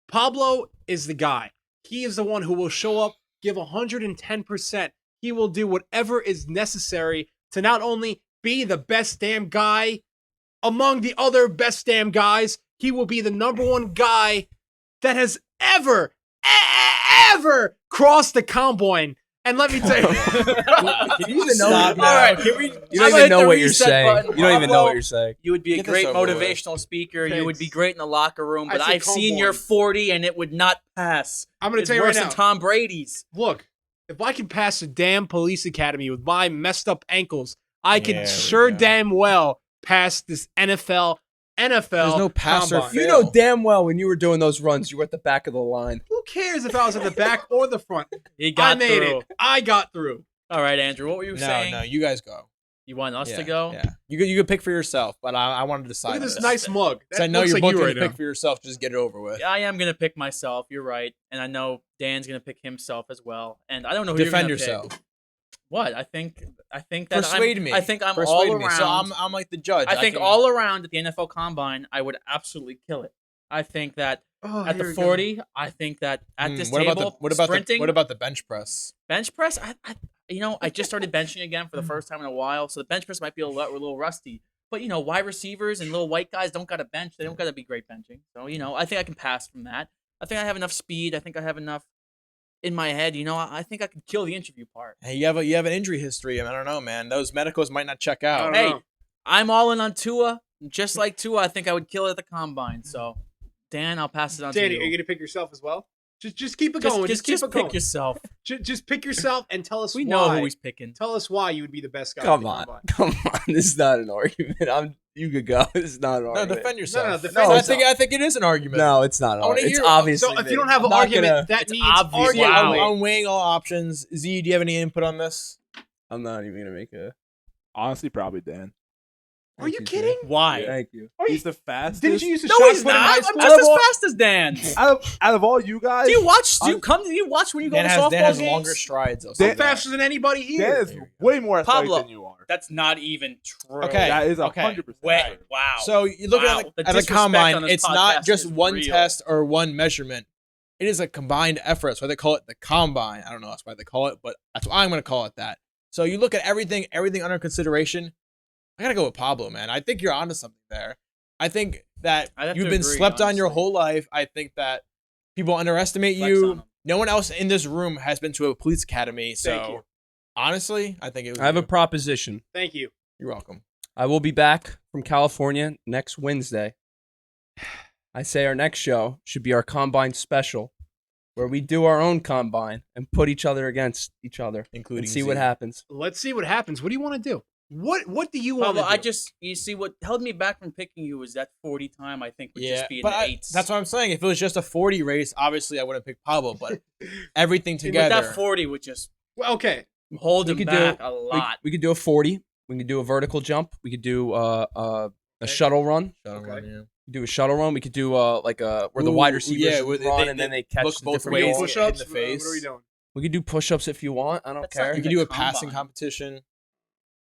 Pablo is the guy. He is the one who will show up, give 110%. He will do whatever is necessary to not only be the best damn guy among the other best damn guys, he will be the number one guy that has ever crossed the combine. And let me tell you, Can you even know? Stop All now. right. Can we? You I'm don't gonna even hit know the what you're reset saying. button. You don't even know Pablo, what you're saying. You would be a Get this great over with. motivational speaker. You would be Thanks. great in the locker room, but I said I've seen your combine. 40 and it would not pass. I'm going to It's tell you right worse now. than Tom Brady's. Look, if I can pass the damn police academy with my messed up ankles, I There can we sure go. damn well pass this NFL NFL. There's no pass or Combine. fail. You know damn well when you were doing those runs, you were at the back of the line. Who cares if I was at the back or the front? He I got made through. it. I got through. All right, Andrew, what were you saying? No, you guys go. You want us Yeah, to go? Yeah, you could pick for yourself, but I wanted to decide. Look at on this nice mug. So I That know looks you're like both you going right to now. pick for yourself. Just get it over with. I am gonna pick myself. You're right, and I know Dan's gonna pick himself as well. And I don't know who Defend you're gonna yourself. Pick. What? I think that Persuade I'm, me. I think I'm Persuade all me. around. So I'm like the judge. I think can- all around at the NFL Combine, I would absolutely kill it. I think that Oh, at here the we go. 40, I think that at this what table, sprinting, what about the bench press? bench press? I just started benching again for the first time in a while, so the bench press might be a little rusty. But wide receivers and little white guys don't got to bench. They don't got to be great benching. So I think I can pass from that. I think I have enough speed. I think I have enough in my head. I think I could kill the interview part. Hey, you have an injury history. I don't know, man. Those medicals might not check I out. don't Hey, know. I'm all in on Tua. Just like Tua, I think I would kill it at the Combine. So, Dan, I'll pass it on Danny, to are you you. gonna pick yourself as well? Just keep it going. Just keep it going. pick yourself. Just pick yourself and tell us We why. know who he's picking. Tell us why you would be the best guy. at Come the on. Combine. Come on. This is not an argument. You could go. This is not an No, argument. defend yourself. No, defend I yourself. think it is an argument. No, it's not an I wanna argument. It's hear it. obviously. So if you don't have an I'm not argument, gonna- that It's means obvious. argue. Wow. I'm weighing all options. Z, do you have any input on this? I'm not even gonna make a. Honestly, probably Dan. Are you Thank kidding? Why? Thank you. Are you, He's the fastest. didn't you use the No, shot he's put in not. high I'm school? just as fast as Dan. Out of all you guys, Do you watch? I'm- Do you watch when you go Dan to has, softball Dan has games? longer strides. Though, I'm so Dan- faster than anybody here. Dan is There you go. way more athletic Pablo. than you are. That's not even true. Okay. That is Okay. 100%. Wait. Wow. So you look Wow. at The the disrespect combine. on this It's not podcast just is one real. test or one measurement. It is a combined effort. That's why they call it the combine. I don't know that's why they call it, but that's why I'm going to call it that. So you look at everything under consideration. I got to go with Pablo, man. I think you're onto something there. I think that I'd have you've to been agree, slept on your honestly. whole life. I think that people underestimate Flex on you. him. No one else in this room has been to a police academy. So Thank you. honestly, I think it was I have a you. proposition. Thank you. You're welcome. I will be back from California next Wednesday. I say our next show should be our combine special, where we do our own combine and put each other against each other Including and see Z. what happens. Let's see what happens. What do you want to do? What do you want Pablo, to do? you see what held me back from picking you was that 40 time. I think would Yeah, just be in but the eights. that's what I'm saying. If it was just a 40 race, obviously I wouldn't pick Pablo. But everything But together, that 40 would just Well, okay. hold We him could back do- a lot. We could do a 40. We could do a vertical jump. We could do a shuttle run. Okay. Do a shuttle run. We could do where the Ooh, wide receivers yeah, where they- run they- and then they they catch look the both different ways. balls. Push-ups? in the face. What are we doing? We could do push-ups if you want. I don't That's not care. You in could the do a combine. passing competition.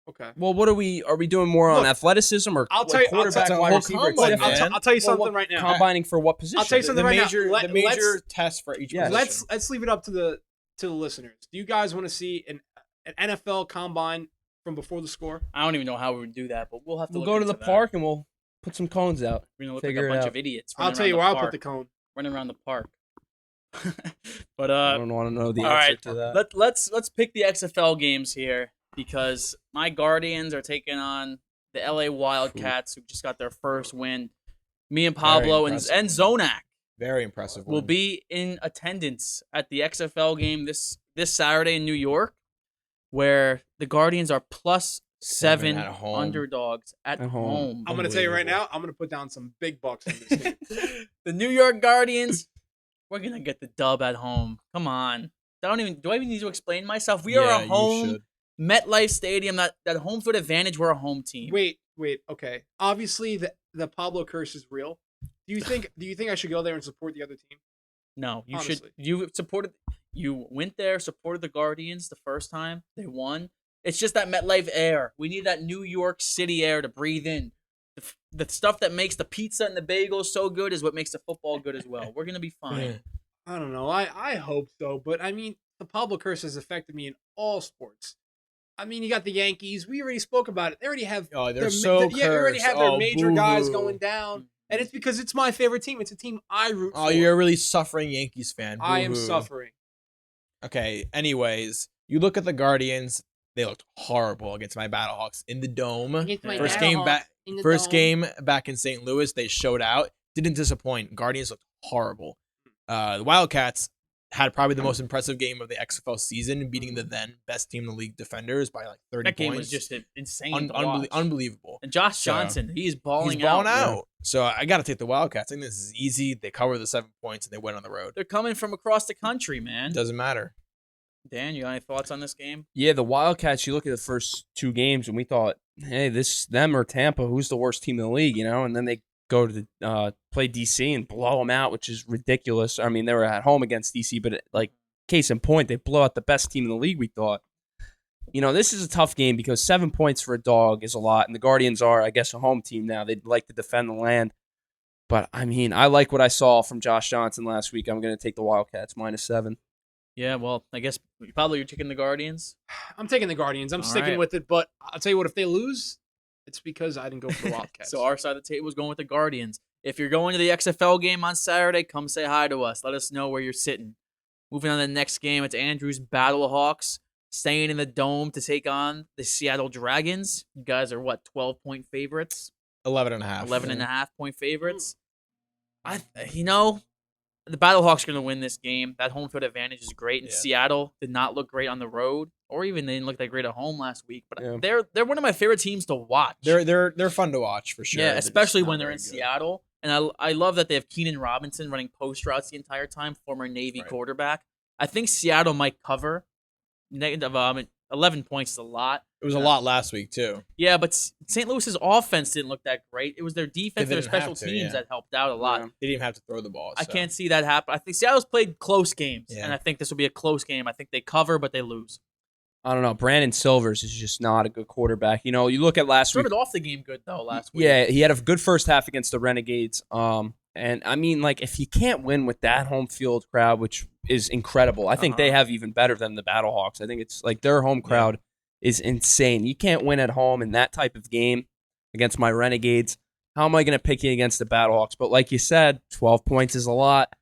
Okay. Well, what are we doing more on Look, athleticism or I'll like tell you- I'll quarterback, tell- wide Look, receiver, combine, et Look, cetera? man. I'll tell you Well, something what- right now. Combining for what position? I'll tell you something right now. The major Let's- test for each Yeah. position. Let's leave it up to the listeners. Do you guys want to see an NFL combine from before the score? I don't even know how we would do that, but we'll have to We'll look go to the into that. park and we'll put some cones out. We're gonna look figure like a it bunch out. of idiots. I'll running tell you around where I'll park, put the cone. running around the park. But I don't want to know the all answer right. to that. let's pick the XFL games here because my Guardians are taking on the LA Wildcats, who just got their first win. Me and Pablo and impressive win. Zonak Very impressive. will win. be in attendance at the XFL game this Saturday in New York, where the Guardians are +7 7 at home. underdogs at At home. home. I'm going to tell you right Unbelievable. now, I'm going to put down some big bucks on this game. The New York Guardians, we're gonna get the dub at home. Come on. Do I even need to explain myself? We are Yeah, a you home should. MetLife Stadium, that home field advantage, we're a home team. Wait, okay. Obviously, the Pablo curse is real. Do you think I should go there and support the other team? No, you Honestly. you went there, supported the Guardians the first time. They won. It's just that MetLife air. We need that New York City air to breathe in. The stuff that makes the pizza and the bagels so good is what makes the football good as well. We're gonna be fine. I don't know. I hope so, but I mean, the Pablo curse has affected me in all sports. I mean, you got the Yankees. We already spoke about it. They already have. Oh, they're their, so yeah, they already cursed. have their Oh, major guys boo-hoo. going down, and it's because it's my favorite team. It's a team I root Oh, for. you're a really suffering Yankees fan. I am Boo-hoo. suffering. Okay, anyways, you look at the Guardians. They looked horrible against my Battlehawks in the dome. Against my First game Battlehawks back. in the First dome. game back in St. Louis, they showed out. Didn't disappoint. Guardians looked horrible. The Wildcats, had probably the most impressive game of the XFL season, beating the then best team in the league defenders by like 30 That game points. was just insane to watch. Unbelievable. And Josh So, Johnson, he's balling He's balling out. out. So I got to take the Wildcats. I think this is easy. They cover the 7 points and they win on the road. They're coming from across the country, man. Doesn't matter. Dan, you got any thoughts on this game? Yeah, the Wildcats, you look at the first 2 games and we thought, hey, them or Tampa, who's the worst team in the league, And then they go to play DC and blow them out, which is ridiculous. I mean, they were at home against DC, but like case in point, they blow out the best team in the league, we thought. This is a tough game because 7 points for a dog is a lot, and the Guardians are, I guess, a home team now. They'd like to defend the land. But, I mean, I like what I saw from Josh Johnson last week. I'm going to take the Wildcats -7. Yeah, well, I guess, Pablo, you're taking the Guardians? I'm taking the Guardians. I'm All sticking right. with it, but I'll tell you what, if they lose, it's because I didn't go for the Wildcats. So our side of the table is going with the Guardians. If you're going to the XFL game on Saturday, come say hi to us. Let us know where you're sitting. Moving on to the next game, it's Andrew's Battlehawks staying in the Dome to take on the Seattle Dragons. You guys are, 12-point favorites? 11.5. 11.5-point favorites. The Battlehawks are going to win this game. That home field advantage is great. And Yeah. Seattle did not look great on the road, or even they didn't look that great at home last week. But Yeah. they're one of my favorite teams to watch. They're fun to watch for sure. Yeah, They're just especially not when they're very in good. Seattle. And I love that they have Keenan Robinson running post routes the entire time, former Navy Right. quarterback. I think Seattle might cover. 11 points is a lot. It was a lot last week too. Yeah, but St. Louis's offense didn't look that great. It was their defense, They their didn't special have to, teams yeah. that helped out a lot. Yeah. They didn't even have to throw the ball. I so. can't see that happen. I think Seattle's played close games, Yeah. and I think this will be a close game. I think they cover, but they lose. I don't know. Brandon Silvers is just not a good quarterback. You look at last week. Started off the game good, though, last week. Yeah, he had a good first half against the Renegades. And I mean, like, if you can't win with that home field crowd, which is incredible, I think they have even better than the Battlehawks. I think it's like their home crowd is insane. You can't win at home in that type of game against my Renegades. How am I going to pick you against the Battlehawks? But like you said, 12 points is a lot.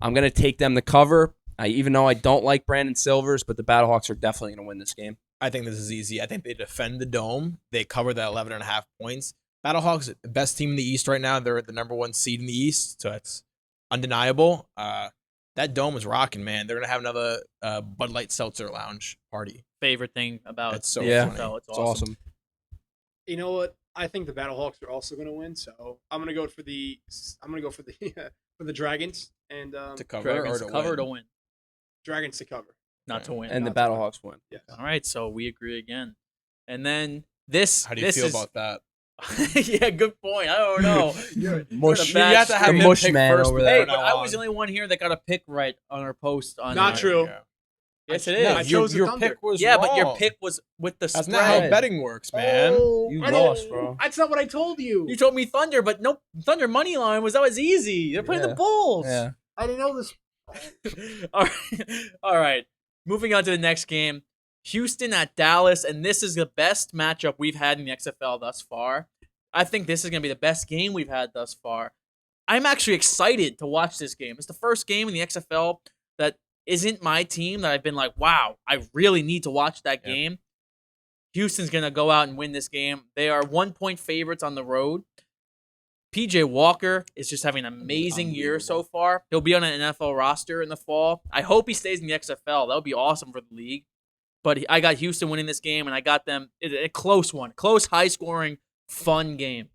I'm going to take them to cover. Even though I don't like Brandon Silvers, but the Battlehawks are definitely going to win this game. I think this is easy. I think they defend the Dome. They cover that 11.5 points. Battlehawks, the best team in the East right now. They're the number 1 seed in the East, so that's undeniable. That Dome is rocking, man. They're going to have another Bud Light Seltzer Lounge party. Favorite thing about That's so Yeah. funny. So It's awesome. You know what? I think the Battlehawks are also going to win, so I'm going to go for the for the Dragons and To cover Dragons or to cover win. to win, Dragons to cover. not to win. And the Not to win. Battlehawks win. Yes. All right, so we agree again. And then this. How do you this feel is, about that? Yeah, good point. I don't know. You're Mush. in a bad You have to have streak. him mush pick man first over from there. Hey, but now I was the on. only one here that got a pick right on our post. On Not true. Yeah. Yes, it No, is. I chose the your Thunder. pick was Yeah, wrong. but your pick was with the That's spread. not how betting works, man. Oh, You I didn't- lost, bro. That's not what I told you. You told me Thunder, but no Thunder money line was easy. They're playing Yeah. the Bulls. Yeah. I didn't know this. All right. All right. Moving on to the next game. Houston at Dallas, and this is the best matchup we've had in the XFL thus far. I think this is going to be the best game we've had thus far. I'm actually excited to watch this game. It's the first game in the XFL that isn't my team that I've been like, wow, I really need to watch that Yeah. game. Houston's going to go out and win this game. They are 1-point favorites on the road. PJ Walker is just having an amazing year so far. He'll be on an NFL roster in the fall. I hope he stays in the XFL. That would be awesome for the league. But I got Houston winning this game, and I got them a close one. Close, high-scoring, fun game.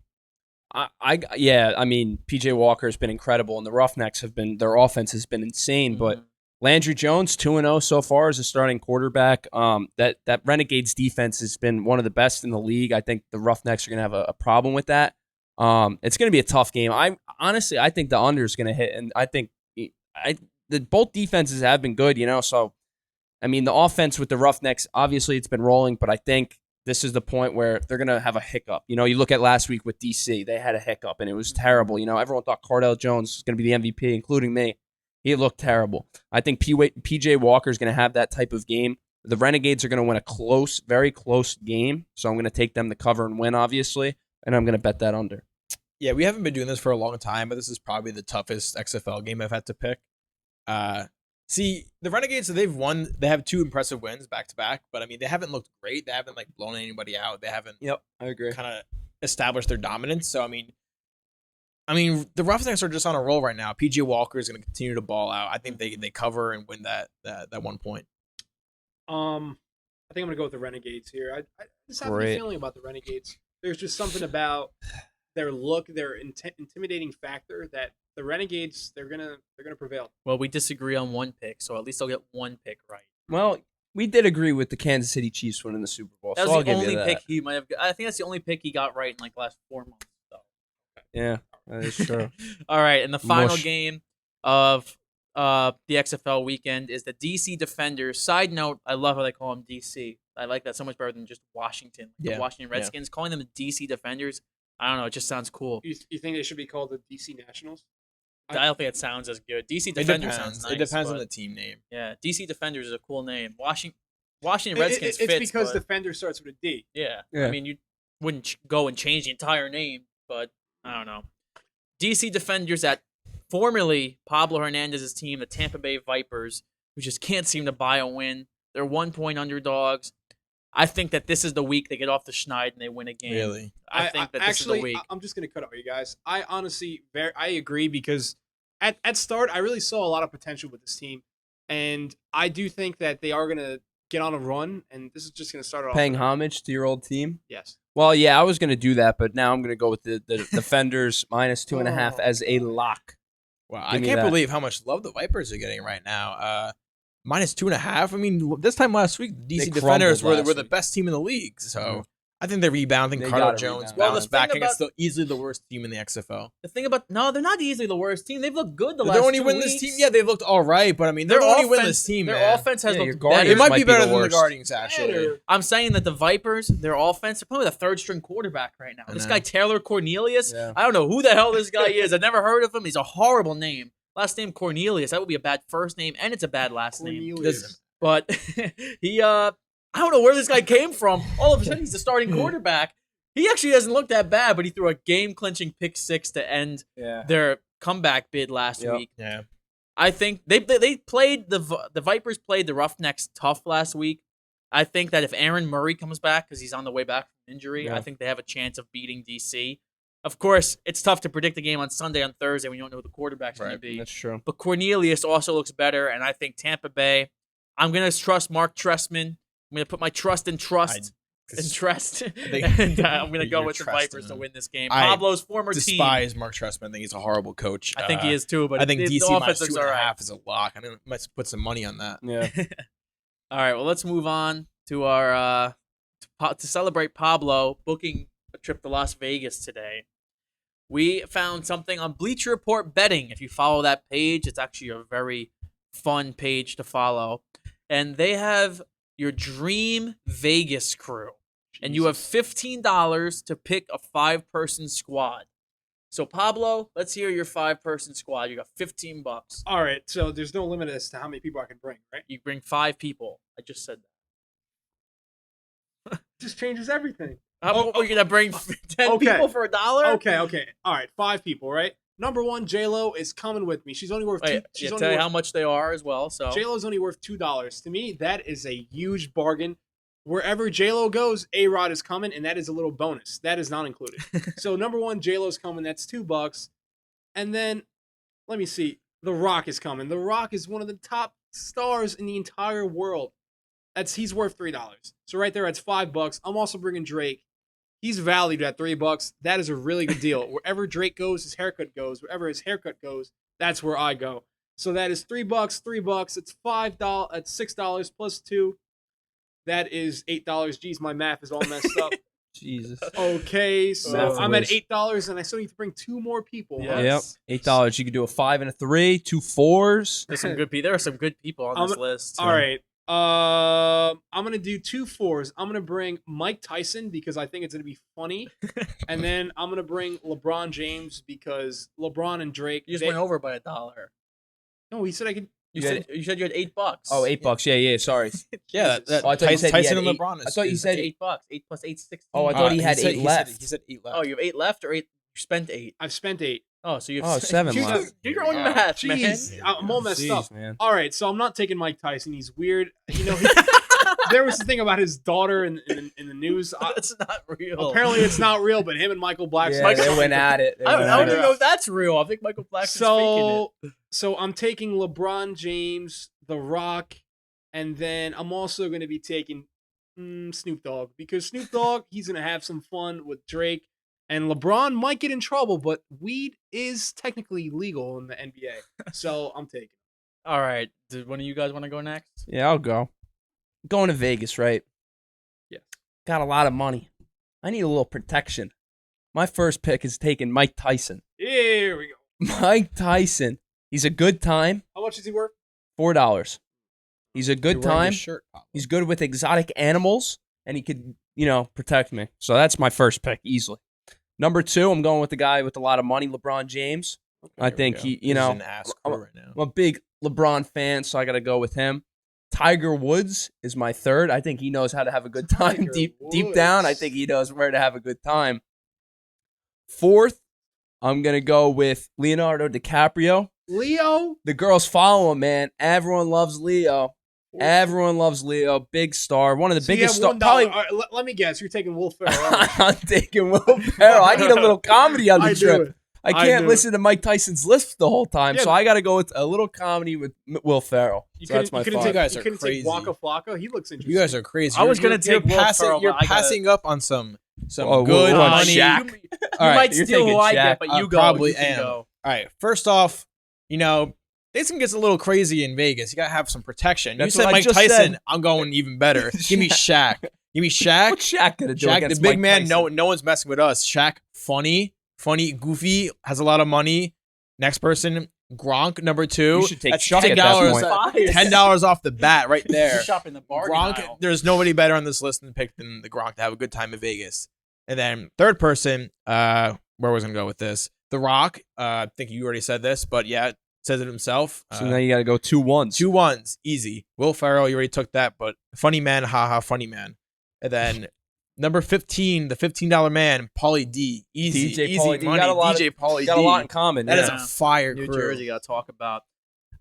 I mean, PJ Walker has been incredible, and the Roughnecks their offense has been insane. But Landry Jones, 2-0 so far as a starting quarterback. That Renegades defense has been one of the best in the league. I think the Roughnecks are going to have a problem with that. It's going to be a tough game. I think the under is going to hit, and I think both defenses have been good, So, I mean, the offense with the Roughnecks, obviously it's been rolling, but I think this is the point where they're going to have a hiccup. You look at last week with DC, they had a hiccup, and it was terrible. Everyone thought Cardell Jones was going to be the MVP, including me. He looked terrible. I think PJ Walker is going to have that type of game. The Renegades are going to win a close, very close game, so I'm going to take them to cover and win, obviously, and I'm going to bet that under. Yeah, we haven't been doing this for a long time, but this is probably the toughest XFL game I've had to pick. See, the Renegades, they've won. They have 2 impressive wins back to back, but I mean, they haven't looked great. They haven't blown anybody out. They haven't Yep, I agree. kind of established their dominance. So I mean, I mean, the Roughnecks are just on a roll right now. PJ Walker is going to continue to ball out. I think they cover and win that 1 point. I think I'm gonna go with the Renegades here. I just have a feeling about the Renegades. There's just something about their look, their intimidating factor that the Renegades they're gonna prevail. Well, we disagree on one pick, so at least I'll get one pick right. Well, we did agree with the Kansas City Chiefs winning the Super Bowl. That so was I'll the give only you that. pick he might have. I think that's the only pick he got right in like the last 4 months. So. Yeah, that is true. All right, and the final Mush. game of the XFL weekend is the DC Defenders. Side note, I love how they call them DC. I like that so much better than just Washington. The Washington Redskins. Calling them the DC Defenders, I don't know, it just sounds cool. You think they should be called the DC Nationals? I don't think it sounds as good. DC It Defenders depends. sounds nice. It depends on but- the team name. Yeah, DC Defenders is a cool name. Washington Redskins It's fits, because but- Defender starts with a D. Yeah. Yeah. I mean, you wouldn't go and change the entire name, but I don't know. DC Defenders at formerly Pablo Hernandez's team, the Tampa Bay Vipers, who just can't seem to buy a win. They're 1-point underdogs. I think that this is the week they get off the schneid and they win a game. Really? I think that this actually, is the week. I'm just gonna cut out you guys. I honestly, I agree because at start I really saw a lot of potential with this team, and I do think that they are gonna get on a run, and this is just gonna start it off. Paying homage to your old team. Yes. Well, yeah, I was going to do that, but now I'm going to go with the Defenders minus 2.5 as a lock. Wow, Give I me can't that. believe how much love the Vipers are getting right now. Minus 2.5. I mean, this time last week, the DC They Defenders crumbled were last the week. best team in the league. So Mhm. I think they're rebounding. They Carter gotta Jones rebound. Well, bounced the thing back against about- easily the worst team in the XFL. The thing about no, they're not easily the worst team. They've looked good the They're last only 2 win weeks. this team. Yeah, they looked all right, but I mean, they're the only win this team. Their man. offense has Yeah, your looked Guardians better. It might might be be the better than the worst. Guardians, actually. Better. I'm saying that the Vipers, their offense, they're probably the third string quarterback right now. I This know. guy Taylor Cornelius, Yeah. I don't know who the hell this guy is. I've never heard of him. He's a horrible name. Last name Cornelius. That would be a bad first name, and it's a bad last name. Cornelius. But he, I don't know where this guy came from. All of a sudden, he's the starting quarterback. He actually hasn't looked that bad, but he threw a game-clinching pick six to end Yeah. their comeback bid last Yep. week. Yeah. I think they played the Vipers played the Roughnecks tough last week. I think that if Aaron Murray comes back because he's on the way back from injury, Yeah. I think they have a chance of beating DC. Of course, it's tough to predict the game on Sunday on Thursday when you don't know who the quarterback's going to Right. be. That's true. But Cornelius also looks better, and I think Tampa Bay. I'm going to trust Mark Trestman. I'm going to put my trust in trust. And I'm going to go You're with the trusting Vipers to him. win this game. I Pablo's former team. Despise Mark Trestman. I think he's a horrible coach. I think he is too, but I think the DC offense minus looks 2.5 all right. is a lock. I might put some money on that. Yeah. All right, well, let's move on to our to celebrate Pablo booking a trip to Las Vegas today. We found something on Bleacher Report Betting. If you follow that page, it's actually a very fun page to follow. And they have your dream Vegas crew. And you have $15 to pick a 5-person squad. So, Pablo, let's hear your 5-person squad. You got $15. All right, so there's no limit as to how many people I can bring, right? You bring 5 people. I just said that. Just changes everything. We're going to bring 10 okay. people for $1? Okay. All right, 5 people, right? Number 1, J-Lo is coming with me. She's only worth Wait, she's yeah, only tell you worth, how much they are as well. So J-Lo's only worth $2. To me, that is a huge bargain. Wherever J-Lo goes, A-Rod is coming, and that is a little bonus. That is not included. So number 1, J-Lo's coming. That's $2. And then, let me see. The Rock is coming. The Rock is one of the top stars in the entire world. He's worth $3. So right there, that's $5. I'm also bringing Drake. He's valued at $3. That is a really good deal. Wherever Drake goes, his haircut goes. Wherever his haircut goes, that's where I go. So that is $3, $3. It's $5. It's $6 plus 2. That is $8. Jeez, my math is all messed up. Jesus. Okay, so Math I'm at whiz. $8, and I still need to bring 2 more people. Yeah. huh? Yes. Yep. $8. You could do a 5 and a 3, 2 4s. there's some good people. There are some good people on this list. All right. I'm gonna do 2 4s. I'm gonna bring Mike Tyson because I think it's gonna be funny, and then I'm gonna bring LeBron James because LeBron and Drake. You just went over by $1. No, he said I could. You Yeah. said you had $8. Oh, $8. Yeah. Sorry. Yeah, Jesus. Oh, I thought you said he Tyson had and eight. LeBron. I thought you is- said $8. 8 plus 8 is 16. Oh, I thought he had 8 left. He said 8 left. Oh, you have 8 left or 8? You spent 8. I've spent 8. Oh, so you Oh, have 7 do left. Do your own math, man. Jeez, I'm all messed up. Jeez, man. All right, so I'm not taking Mike Tyson. He's weird. You know, there was the thing about his daughter in the news. That's not real. Apparently, it's not real, but him and Michael Blackson. Yeah, they went at it. I don't even know if that's real. I think Michael Blackson's faking it. So I'm taking LeBron James, The Rock, and then I'm also going to be taking Snoop Dogg, because Snoop Dogg, he's going to have some fun with Drake, and LeBron might get in trouble, but weed is technically legal in the NBA, so I'm taking it. All right. Did one of you guys want to go next? Yeah, I'll go. Going to Vegas, right? Yes. Got a lot of money. I need a little protection. My first pick is taking Mike Tyson. Here we go. Mike Tyson. He's a good time. How much is he worth? $4. He's a good You're wearing time. his shirt. He's good with exotic animals, and he could, protect me. So that's my first pick, easily. Number 2, I'm going with the guy with a lot of money, LeBron James. I Here we think go. he, This is an ass crew right now. I'm a big LeBron fan, so I got to go with him. Tiger Woods is my third. I think he knows how to have a good time Tiger deep down. I Woods. think he knows where to have a good time. Fourth, I'm going to go with Leonardo DiCaprio. Leo? The girls follow him, man. Everyone loves Leo. Everyone loves Leo. Big star. One of the So you biggest have stars. $1. Probably. All right, let me guess. You're taking Will Ferrell. aren't you? I'm taking Will Ferrell. I need a little comedy on the I trip. knew it. I I can't knew listen to Mike Tyson's list the whole time, Yeah. so I got to go with a little comedy with Will Ferrell. So that's my couldn't five. You guys you are couldn't crazy. take Waka Flocka. He looks interesting. You guys are crazy. I was You're- gonna you're take Will passing. Ferrell, You're but I gotta- passing up on some Oh, good what, money. Shaq? You All right, might you're steal who taking I Shaq. get, but I you go. probably You can am. go. All right. First off, this one gets a little crazy in Vegas. You gotta have some protection. That's you said what I Mike just Tyson. said. I'm going even better. Give me Shaq. Give me Shaq. What's Shaq gonna do Shaq, against the big Mike man. Tyson? No one's messing with us. Shaq, funny, goofy, has a lot of money. Next person, Gronk, number 2. You should take That's Chuck at that $10, point. $10 off the bat right there. You're shopping the bargain Gronk, aisle. there's nobody better on this list than the Gronk to have a good time in Vegas. And then third person, where was I gonna go with this? The Rock. I think you already said this, but yeah, says it himself. So now you got to go 2 ones. 2 ones, easy. Will Ferrell, you already took that, but funny man, haha, funny man. And then number 15, the $15 man, Pauly D. Easy, DJ easy Pauly D. money. Got a lot DJ Pauly got D. a lot in common. That is yeah. a fire New crew. Jersey got to talk about.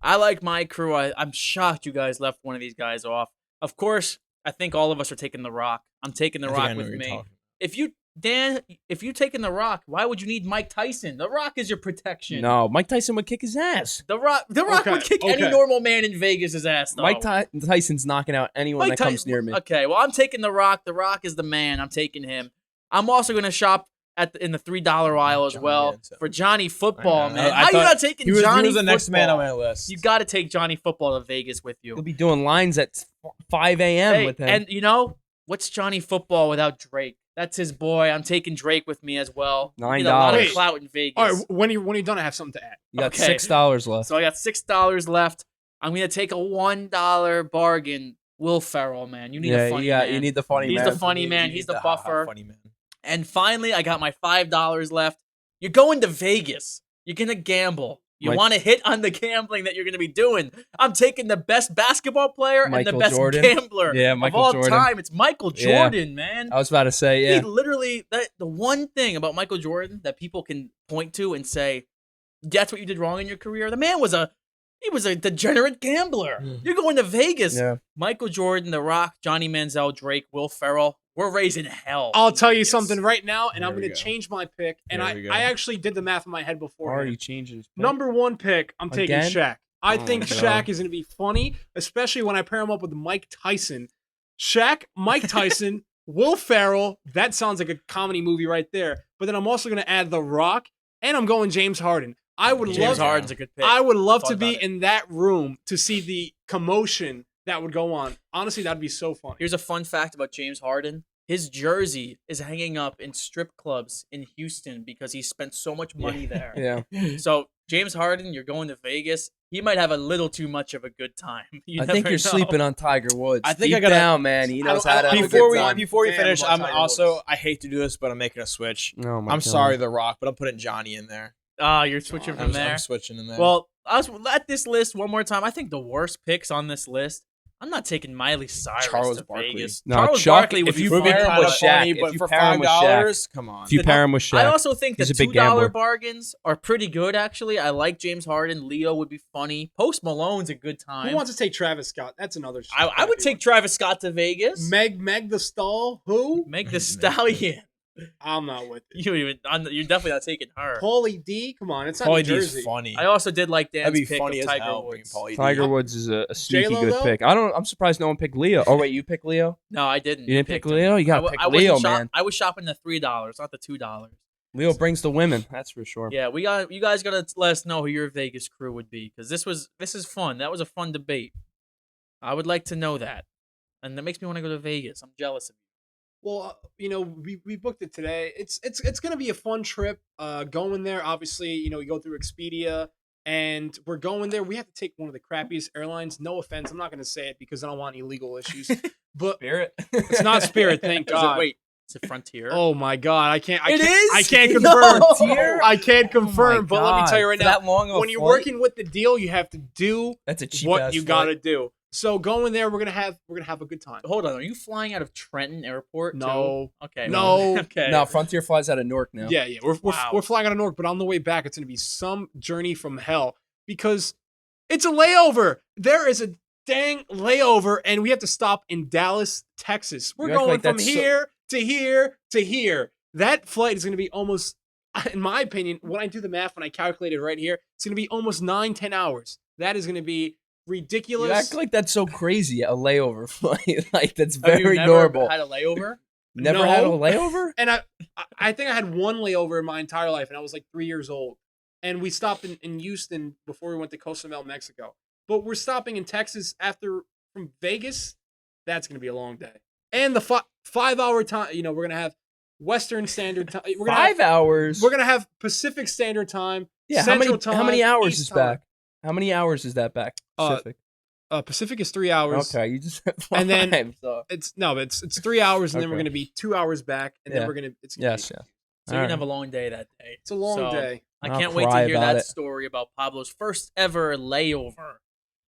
I like my crew. I'm shocked you guys left one of these guys off. Of course, I think all of us are taking The Rock. I'm taking The I think I Rock know with what you're me. talking If you're taking The Rock, why would you need Mike Tyson? The Rock is your protection. No, Mike Tyson would kick his ass. The Rock Okay, would kick any okay. normal man in Vegas' ass, though. Tyson's knocking out anyone Mike that comes Tyson- near me. Okay, well, I'm taking The Rock. The Rock is the man. I'm taking him. I'm also going to shop in the $3 aisle as Johnny well Manziel. for Johnny Football, I know. man. I How you thought not taking He was Johnny the next Football? man on my list. You got to take Johnny Football to Vegas with you. He'll be doing lines at 5 a.m. Hey, with him. and you know what's Johnny Football without Drake? That's his boy. I'm taking Drake with me as well. We need a lot of $9. clout in Vegas. All right, when you're done, I have something to add. you got okay. $6 left. So I got $6 left. I'm gonna take a $1 bargain. Will Ferrell, man. You need a funny man. you need the funny He's man. the funny man. He's the Ha-ha buffer. funny man. And finally, I got my $5 left. You're going to Vegas. You're gonna gamble. You Mike- want to hit on the gambling that you're gonna be doing. I'm taking the best basketball player and Michael the best Jordan. gambler Yeah, of Michael all Jordan. time. It's Michael Yeah. Jordan, man. I was about to say, He yeah. literally the one thing about Michael Jordan that people can point to and say, that's what you did wrong in your career. The man was a degenerate gambler. You're going to Vegas. Yeah. Michael Jordan, The Rock, Johnny Manziel, Drake, Will Ferrell. We're raising hell. I'll in tell you Vegas. something right now, and There I'm we going to go. change my pick. And There we go. I actually did the math in my head before. Already changing his pick. Number 1 pick, I'm taking Again? Shaq. I Oh, think no. Shaq is going to be funny, especially when I pair him up with Mike Tyson. Shaq, Mike Tyson, Will Ferrell. That sounds like a comedy movie right there. But then I'm also going to add The Rock, and I'm going James Harden. I would James love Harden's a good pick. I would love Thought to be about it. in that room to see the commotion that would go on. Honestly, that'd be so funny. Here's a fun fact about James Harden. His jersey is hanging up in strip clubs in Houston because he spent so much money there. Yeah. So, James Harden, you're going to Vegas. He might have a little too much of a good time. You I think never you're know. sleeping on Tiger Woods. I think Deep I gotta- down, man. He knows I how don't- to. I have a don't- good time. Before you Damn finish, about I'm Tiger also Woods. I hate to do this, but I'm making a switch. Oh my I'm God. sorry, The Rock, but I'm putting Johnny in there. You're switching from I'm there. switching in there. Well, I was at this list one more time. I think the worst picks on this list. I'm not taking Miley Cyrus Charles to Barkley. Vegas. No, Charles Chuck, Barkley would if be you fun. pair him kind with of Shaq, funny, if but you for pair him with $5, come on. If you pair him with Shaq, I also think the he's a big $2 gambler. bargains are pretty good, actually. I like James Harden. Leo would be funny. Post Malone's a good time. Who wants to take Travis Scott? That's another. I would take Travis Scott to Vegas. Meg the Stall. Who? Meg the Stallion. I'm not with it. You're definitely not taking her. Paulie D. Come on, it's not Paulie New D's Jersey. funny. I also did like That'd Dan's be pick funny of as Tiger hell. Woods. Paulie D. Tiger Woods is a sneaky J-Lo, good though? pick. I'm surprised no one picked Leo. Oh wait, you picked Leo? No, I didn't. You didn't pick pick Leo? You gotta pick Leo, man. I was shopping the $3, not the $2. Leo brings the women, that's for sure. Yeah, you guys gotta let us know who your Vegas crew would be, because this is fun. That was a fun debate. I would like to know that, and that makes me want to go to Vegas. I'm jealous of you. Well, we booked it today. It's gonna be a fun trip. Going there, obviously, we go through Expedia, and we're going there. We have to take one of the crappiest airlines. No offense, I'm not gonna say it because I don't want any legal issues. But Spirit. it's not Spirit, thank God. Is it Frontier? Oh my God, I can't. It is? I can't confirm. No. I can't Oh my confirm. But let me tell you right God. now, That long of a when you're flight? working with the deal, you have to do That's a cheap what ass you flight. gotta do. So going there, we're gonna have a good time. Hold on, are you flying out of Trenton Airport? No. Too? Okay. No. Okay. No, Frontier flies out of Newark now. Yeah, we're Wow. we're flying out of Newark, but on the way back, it's gonna be some journey from hell because it's a layover. There is a dang layover, and we have to stop in Dallas, Texas. We're You act going like from that's so- here to here to here. That flight is gonna be almost, in my opinion, when I do the math, when I calculate it right here, it's gonna be almost 9-10 hours. That is gonna be ridiculous. You act like that's so crazy, a layover flight. Like, that's Have you very never normal. had a layover? Never No. had a layover? And I think I had one layover in my entire life, and I was like 3 years old. And we stopped in Houston before we went to Cozumel, Mexico. But we're stopping in Texas from Vegas. That's going to be a long day. And the 5-hour time, we're going to have Western Standard Time. 5 hours? We're going to have Pacific Standard Time. Yeah, Central Time, how many hours East is Time. back? How many hours is that back? Pacific. Pacific is 3 hours. Okay, you just said 5. And then- so. It's 3 hours, and then we're Okay. going to be 2 hours back, and then Yeah. we're going to. It's gonna Yes, be- yes. So you're All gonna right. have a long day that day. It's a long So, day. I I'll can't wait to cry hear about that it. story about Pablo's first ever layover.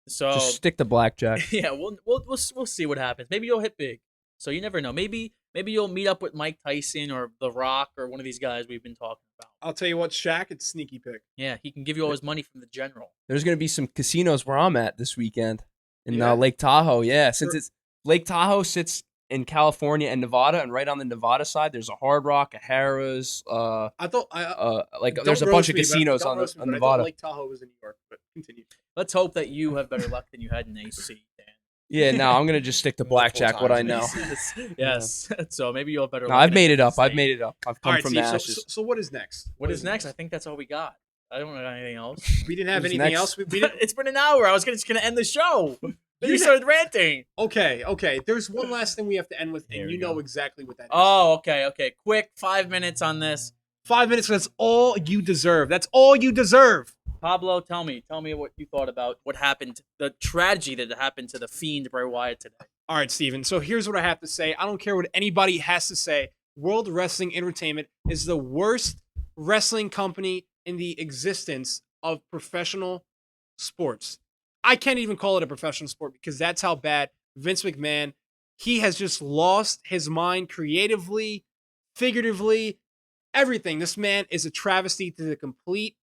So Just stick to blackjack. yeah, we'll see what happens. Maybe you'll hit big. So you never know. Maybe you'll meet up with Mike Tyson or The Rock or one of these guys we've been talking about. I'll tell you what, Shaq, it's sneaky pick. Yeah, he can give you all his money from the general. There's going to be some casinos where I'm at this weekend in Yeah? Lake Tahoe. Yeah, since Sure. it's Lake Tahoe sits in California and Nevada, and right on the Nevada side, there's a Hard Rock, a Harrah's, I thought like don't there's a roast bunch of me, but- casinos don't on roast me, on but I Nevada. thought Lake Tahoe was in New York, but continue. Let's hope that you have better luck than you had in AC, Dan. Yeah, no, I'm gonna just stick to Multiple blackjack. What I times. know. yes. So maybe you'll have better No, luck. I've in made it up. AC. I've made it up. I've All come right, from Steve, the so, ashes. so what is next? What is next? I think that's all we got. I don't know anything else. We didn't have Who's anything next? else. We didn't. It's been an hour. I was just gonna end the show. Then you You started ranting. Okay. There's one last thing we have to end with, Here and we you know go. exactly what that is. Oh, okay. Quick 5 minutes on this. 5 minutes. That's all you deserve. That's all you deserve. Pablo, tell me what you thought about what happened, the tragedy that happened to the Fiend Bray Wyatt today. All right, Steven. So here's what I have to say. I don't care what anybody has to say. World Wrestling Entertainment is the worst wrestling company in the existence of professional sports. I can't even call it a professional sport because that's how bad Vince McMahon, he has just lost his mind creatively, figuratively, everything. This man is a travesty to the complete.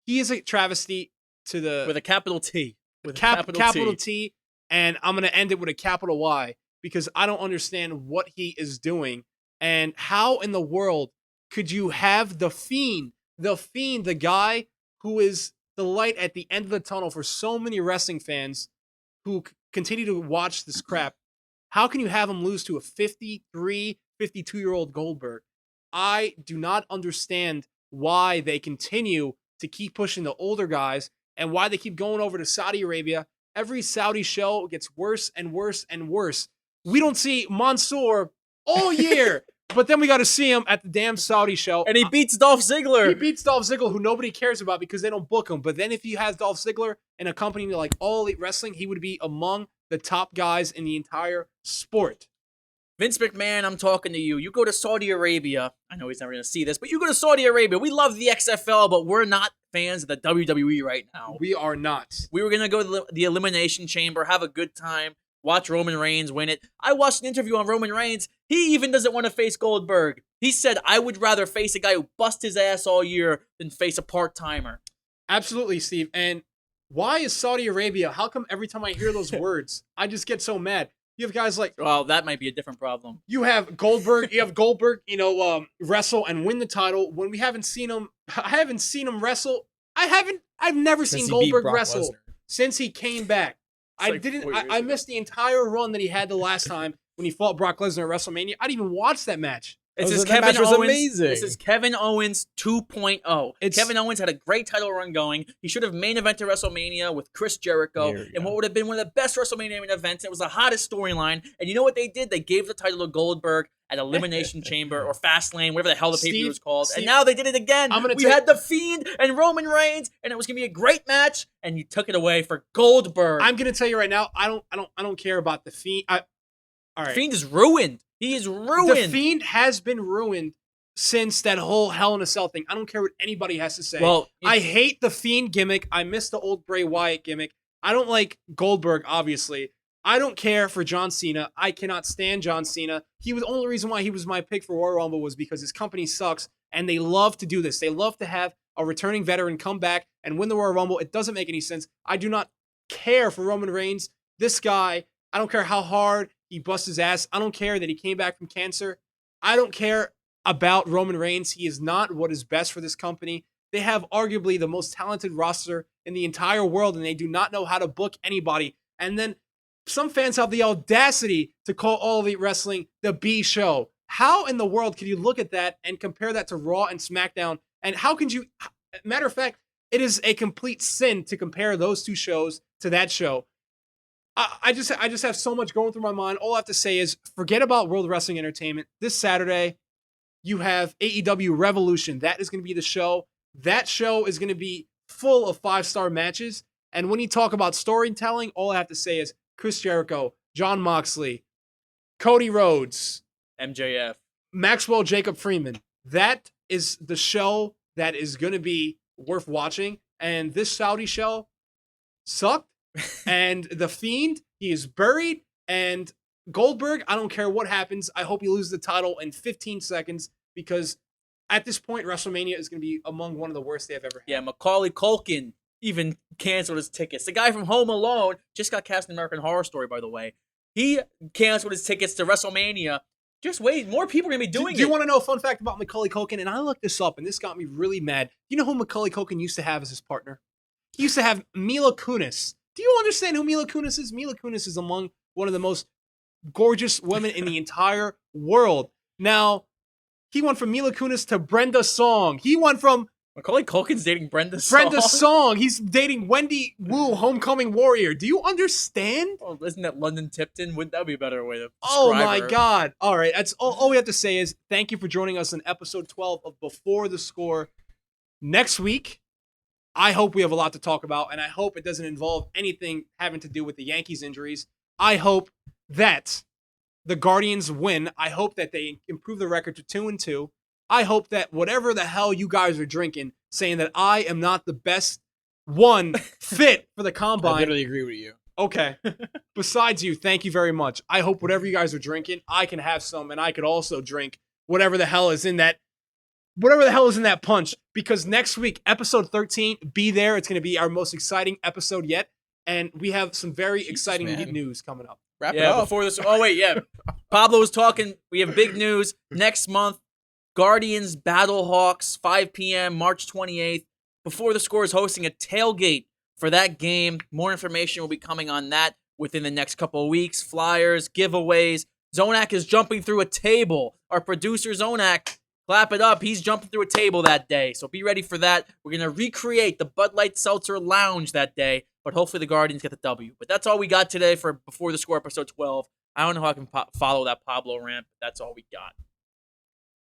He is a travesty to the With a capital T. With a capital T, and I'm going to end it with a capital Y because I don't understand what he is doing and how in the world could you have the Fiend, the guy who is the light at the end of the tunnel for so many wrestling fans who continue to watch this crap. How can you have him lose to a 53, 52-year-old Goldberg? I do not understand why they continue to keep pushing the older guys and why they keep going over to Saudi Arabia. Every Saudi show gets worse and worse and worse. We don't see Mansoor all year, but then we got to see him at the damn Saudi show. And he beats Dolph Ziggler. He beats Dolph Ziggler, who nobody cares about because they don't book him. But then if he has Dolph Ziggler in a company like All Elite Wrestling, he would be among the top guys in the entire sport. Vince McMahon, I'm talking to you. You go to Saudi Arabia. I know he's never going to see this, but you go to Saudi Arabia. We love the XFL, but we're not fans of the WWE right now. We are not. We were going to go to the Elimination Chamber, have a good time. Watch Roman Reigns win it. I watched an interview on Roman Reigns. He even doesn't want to face Goldberg. He said, I would rather face a guy who bust his ass all year than face a part-timer. Absolutely, Steve. And why is Saudi Arabia? How come every time I hear those words, I just get so mad? You have guys like, Well, that might be a different problem. you have Goldberg, wrestle and win the title when we haven't seen him. I haven't seen him wrestle. I've never Since seen he beat Goldberg Brock wrestle Lesnar. since he came back. It's like 4 years I ago. missed the entire run that he had the last time when he fought Brock Lesnar at WrestleMania. I didn't even watch that match. That match was amazing. This is Kevin Owens 2.0. Kevin Owens had a great title run going. He should have main evented WrestleMania with Chris Jericho in what would have been one of the best WrestleMania main events. It was the hottest storyline. And you know what they did? They gave the title to Goldberg at Elimination Chamber or Fastlane, whatever the hell the pay-per-view was called. And now they did it again. We had The Fiend and Roman Reigns, and it was going to be a great match, and you took it away for Goldberg. I'm going to tell you right now, I don't care about The Fiend. All right. Fiend is ruined. He is ruined. The Fiend has been ruined since that whole Hell in a Cell thing. I don't care what anybody has to say. Well, I hate the Fiend gimmick. I miss the old Bray Wyatt gimmick. I don't like Goldberg, obviously. I don't care for John Cena. I cannot stand John Cena. The only reason why he was my pick for Royal Rumble was because his company sucks, and they love to do this. They love to have a returning veteran come back and win the Royal Rumble. It doesn't make any sense. I do not care for Roman Reigns. This guy, I don't care how hard he busts his ass. I don't care that he came back from cancer. I don't care about Roman Reigns. He is not what is best for this company. They have arguably the most talented roster in the entire world, and they do not know how to book anybody. And then some fans have the audacity to call All Elite Wrestling the B show. How in the world can you look at that and compare that to Raw and SmackDown? And how can you, matter of fact, it is a complete sin to compare those two shows to that show. I just have so much going through my mind. All I have to say is forget about World Wrestling Entertainment. This Saturday, you have AEW Revolution. That is going to be the show. That show is going to be full of 5-star matches. And when you talk about storytelling, all I have to say is Chris Jericho, Jon Moxley, Cody Rhodes, MJF, Maxwell Jacob Freeman. That is the show that is going to be worth watching. And this Saudi show sucked. And The Fiend, he is buried. And Goldberg, I don't care what happens. I hope he loses the title in 15 seconds because at this point, WrestleMania is going to be among one of the worst they have ever had. Yeah, Macaulay Culkin even canceled his tickets. The guy from Home Alone just got cast in American Horror Story, by the way. He canceled his tickets to WrestleMania. Just wait, more people are going to be doing it. Do you want to know a fun fact about Macaulay Culkin? And I looked this up, and this got me really mad. You know who Macaulay Culkin used to have as his partner? He used to have Mila Kunis. Do you understand who Mila Kunis is? Mila Kunis is among one of the most gorgeous women in the entire world. Now, he went from Mila Kunis to Brenda Song. He went from Macaulay Culkin's dating Brenda Song. Brenda Song. He's dating Wendy Wu, Homecoming Warrior. Do you understand? Oh, isn't that London Tipton? Wouldn't that be a better way to describe Oh my her? God. All right. That's all we have to say is thank you for joining us in episode 12 of Before the Score. Next week, I hope we have a lot to talk about, and I hope it doesn't involve anything having to do with the Yankees injuries. I hope that the Guardians win. I hope that they improve the record to 2-2. I hope that whatever the hell you guys are drinking, saying that I am not the best one fit for the combine. I literally agree with you. Okay. Besides you, thank you very much. I hope whatever you guys are drinking, I can have some, and I could also drink whatever the hell is in that punch, because next week, episode 13, be there. It's going to be our most exciting episode yet, and we have some very exciting man. news coming up. Wrap it up. Before this. Oh wait, yeah. Pablo was talking. We have big news next month. Guardians Battlehawks, 5 p.m. March 28th. Before the Score is hosting a tailgate for that game. More information will be coming on that within the next couple of weeks. Flyers, giveaways. Zonak is jumping through a table. Our producer Zonak, clap it up. He's jumping through a table that day. So be ready for that. We're going to recreate the Bud Light Seltzer Lounge that day. But hopefully the Guardians get the W. But that's all we got today for Before the Score episode 12. I don't know how I can follow that Pablo rant, but that's all we got.